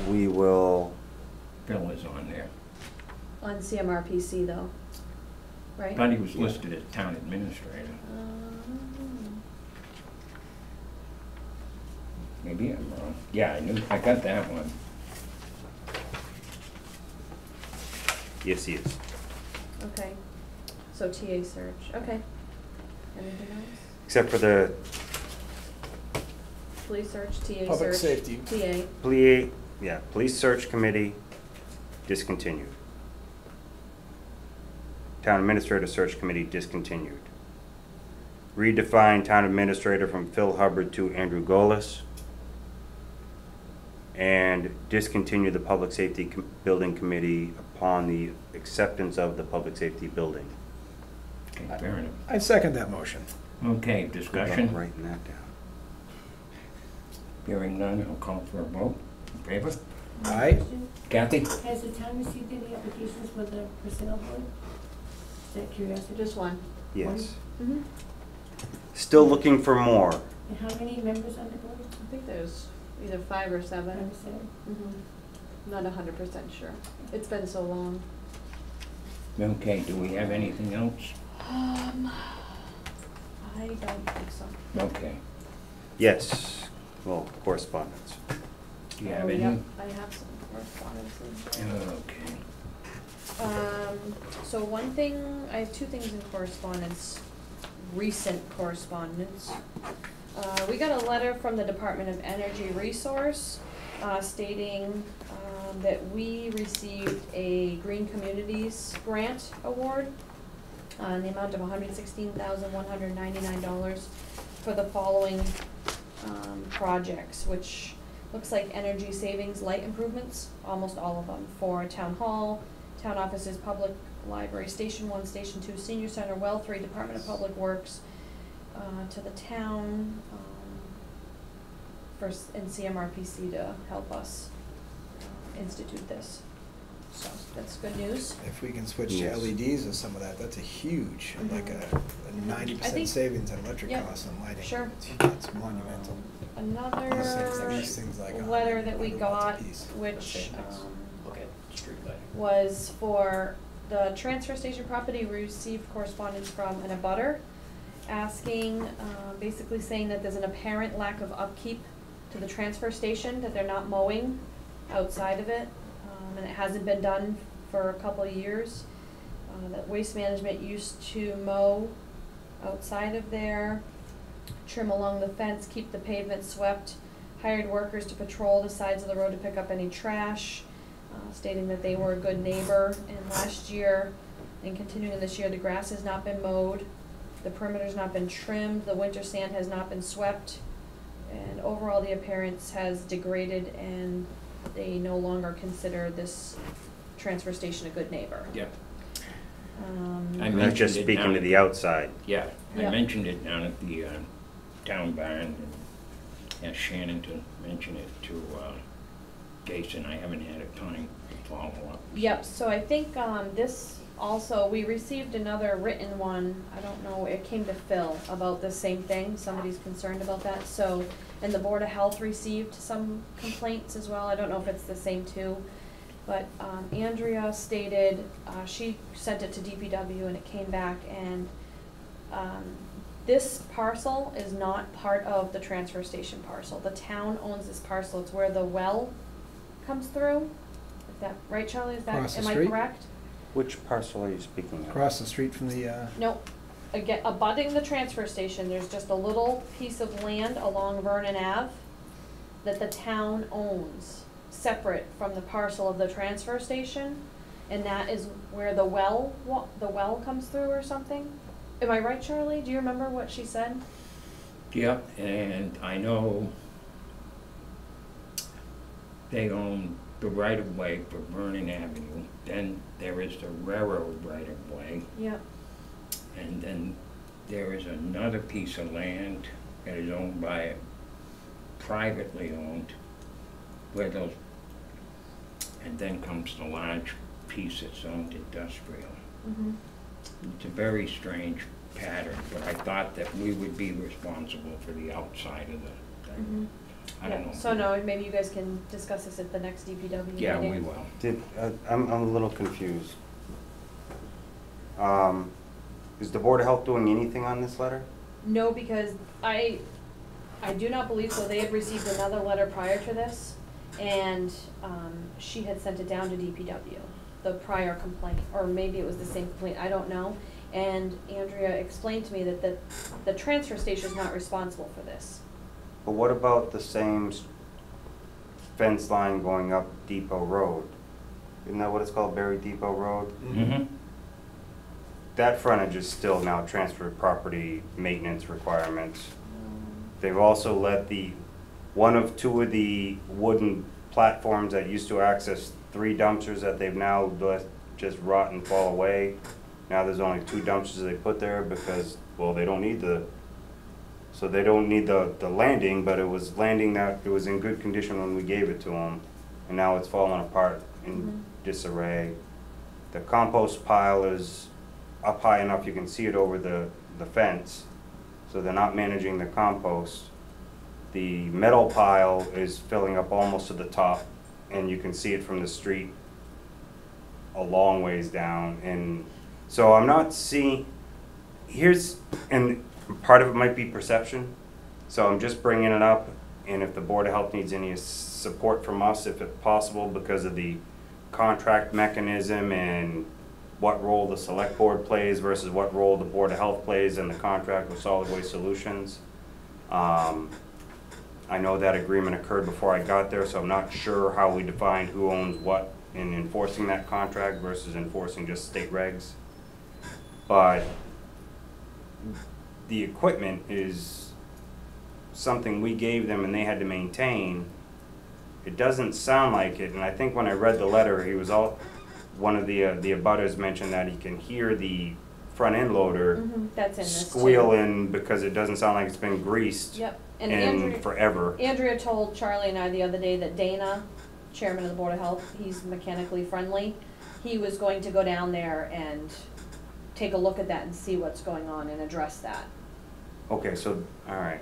we will, Phil is on there. On CMRPC though, right? Thought he was listed as town administrator. Maybe I'm wrong. Yeah, I got that one. yes, he is. Okay, so TA search, okay. Anything else? Except for the Police search, TA search. Public safety. TA, police search committee discontinued. Town administrator search committee discontinued. Redefine town administrator from Phil Hubbard to Andrew Golis. And discontinue the public safety building committee upon the acceptance of the public safety building. Okay, fair enough. I second that motion. Okay, discussion. Writing that down. Hearing none, I'll call for a vote. In favor? Aye. Kathy? Has the town received any applications for the personnel board? Is that curiosity? just one. Yes. Mm-hmm. Still looking for more. And how many members on the board? I think there's either 5 or 7. Five or seven? Mm-hmm. Not 100% sure. It's been so long. Okay, do we have anything else? I don't think so. Okay. Yes. Well, correspondence. Do you have Oh, any? yep, I have some correspondence. Okay. So one thing, I have 2 things in correspondence, recent correspondence. We got a letter from the Department of Energy Resource stating that we received a Green Communities Grant Award in the amount of $116,199 for the following projects, which looks like energy savings light improvements, almost all of them, for town hall, town offices, public Library, Station 1, Station 2, Senior Center, Well 3, Department of Public Works, to the town, and CMRPC to help us institute this. So that's good news. If we can switch to Yes. LEDs or some of that, that's a huge, like a I 90% think- savings in electric yeah, costs on lighting. sure. It's monumental. Another things like letter that we 100 watts got, apiece. which Look at street lighting. was for the transfer station property. We received correspondence from an abutter asking, basically saying that there's an apparent lack of upkeep to the transfer station, that they're not mowing outside of it, and it hasn't been done for a couple of years. That Waste Management used to mow outside of there, trim along the fence, keep the pavement swept, hired workers to patrol the sides of the road to pick up any trash, stating that they were a good neighbor. And last year, and continuing this year, the grass has not been mowed, the perimeter's not been trimmed, the winter sand has not been swept, and overall the appearance has degraded, and they no longer consider this transfer station a good neighbor. Yep. Um, I And that's just mentioned it speaking down- to the outside. Yeah, I Yeah. mentioned it down at the town barn, and asked Shannon to mention it to Jason. I haven't had a time to follow up. Yep, so I think this also, we received another written one, I don't know, it came to Phil about the same thing, somebody's concerned about that, so, and the Board of Health received some complaints as well, I don't know if it's the same too, but Andrea stated, she sent it to DPW and it came back, and this parcel is not part of the transfer station parcel. The town owns this parcel, it's where the well comes through. Is that right, Charlie? Is that, Across the am I street? correct? Which parcel are you speaking of? Across the street from the, No, again, abutting the transfer station, there's just a little piece of land along Vernon Ave that the town owns, separate from the parcel of the transfer station, and that is where the well comes through or something? Am I right, Charlie? Do you remember what she said? Yep, and I know they own the right-of-way for Vernon Avenue. Then there is the railroad right-of-way, Yep. and then there is another piece of land that is owned by, privately owned, where those, and then comes the large piece that's owned industrial. Mm-hmm. It's a very strange pattern, but I thought that we would be responsible for the outside of the Mm-hmm. thing. I don't know. So no, maybe you guys can discuss this at the next DPW meeting. Yeah, we will. I'm a little confused. Is the Board of Health doing anything on this letter? No, because I do not believe so. They had received another letter prior to this, and she had sent it down to DPW, the prior complaint, or maybe it was the same complaint, I don't know. And Andrea explained to me that the transfer station is not responsible for this. But what about the same fence line going up Depot Road? Isn't that what it's called, Berry Depot Road? Mm-hmm. That frontage is still now transferred property maintenance requirements. They've also let one of two of the wooden platforms that used to access 3 dumpsters that they've now let just rot and fall away. Now there's only 2 dumpsters they put there because, well, they don't need the landing, but it was landing that, it was in good condition when we gave it to them, and now it's falling apart in disarray. The compost pile is up high enough you can see it over the fence, so they're not managing the compost. The metal pile is filling up almost to the top, and you can see it from the street a long ways down. And so I'm not seeing, and part of it might be perception, so I'm just bringing it up, and if the Board of Health needs any support from us, if it's possible, because of the contract mechanism and what role the Select Board plays versus what role the Board of Health plays in the contract with Solid Waste Solutions. I know that agreement occurred before I got there, so I'm not sure how we defined who owns what in enforcing that contract versus enforcing just state regs. But the equipment is something we gave them and they had to maintain. It doesn't sound like it, and I think when I read the letter, one of the abutters mentioned that he can hear the front end loader That's in this too. squealing because it doesn't sound like it's been greased Yep, and in forever. Andrea told Charlie and I the other day that Dana, chairman of the Board of Health, he's mechanically friendly. He was going to go down there and take a look at that and see what's going on and address that. Okay, so, all right.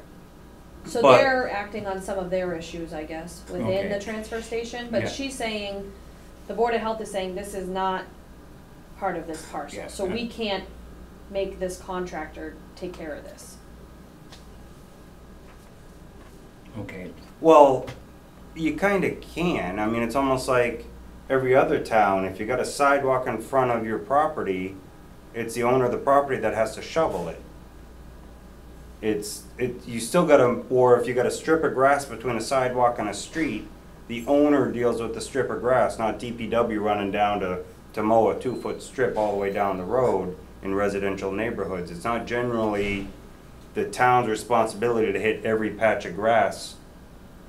So But- they're acting on some of their issues, I guess, within Okay. the transfer station, Yeah. but she's saying, the Board of Health is saying this is not part of this parcel. Yeah. So we can't make this contractor take care of this. Okay, Well, you kind of can. I mean, it's almost like every other town. If you got a sidewalk in front of your property, it's the owner of the property that has to shovel it. You still gotta, or if you got a strip of grass between a sidewalk and a street, the owner deals with the strip of grass, not DPW running down to mow a 2-foot strip all the way down the road in residential neighborhoods. It's not generally the town's responsibility to hit every patch of grass.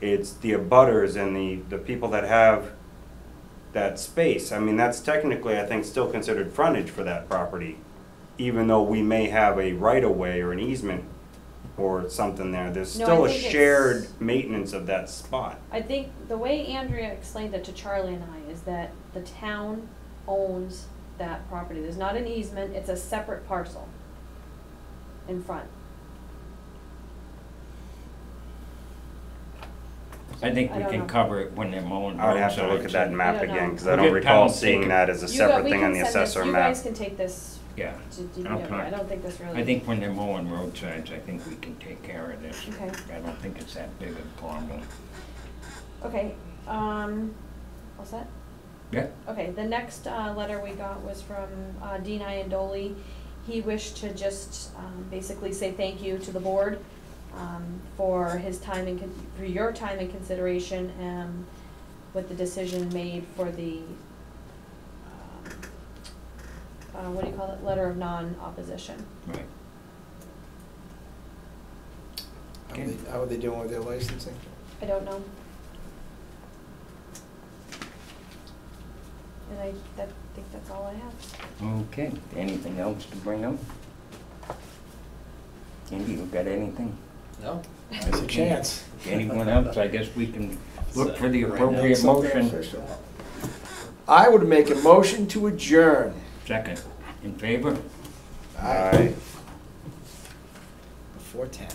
It's the abutters and the people that have that space. I mean, that's technically, I think, still considered frontage for that property, even though we may have a right-of-way or an easement or something there. There's No, still I a think it's- shared maintenance of that spot. I think the way Andrea explained it to Charlie and I is that the town owns that property. There's not an easement, it's a separate parcel in front. I think I we don't can know. cover it when they're mowing I would have to look at roadsides that and- map I don't again, know. because I We'll don't get recall Tom to seeing take that as a We separate can thing on the send this- assessor You map. guys can take this Yeah, to DPW. Okay. I don't think this really. I think when they're mowing roadsides, I think we can take care of this. Okay. I don't think it's that big a problem. Okay, what's that? Yeah, Okay, the next letter we got was from Dean Iandoli. He wished to just basically say thank you to the board for his time and for your time and consideration with the decision made for the what do you call it? Letter of non-opposition. right. How are they doing with their licensing? I don't know. And I think that's all I have. Okay, anything else to bring up? Andy, you got anything? No. There's a chance. Anyone else? I guess we can look for the Right now, appropriate motion. I would make a motion to adjourn. Second, in favor? Aye. Before 10.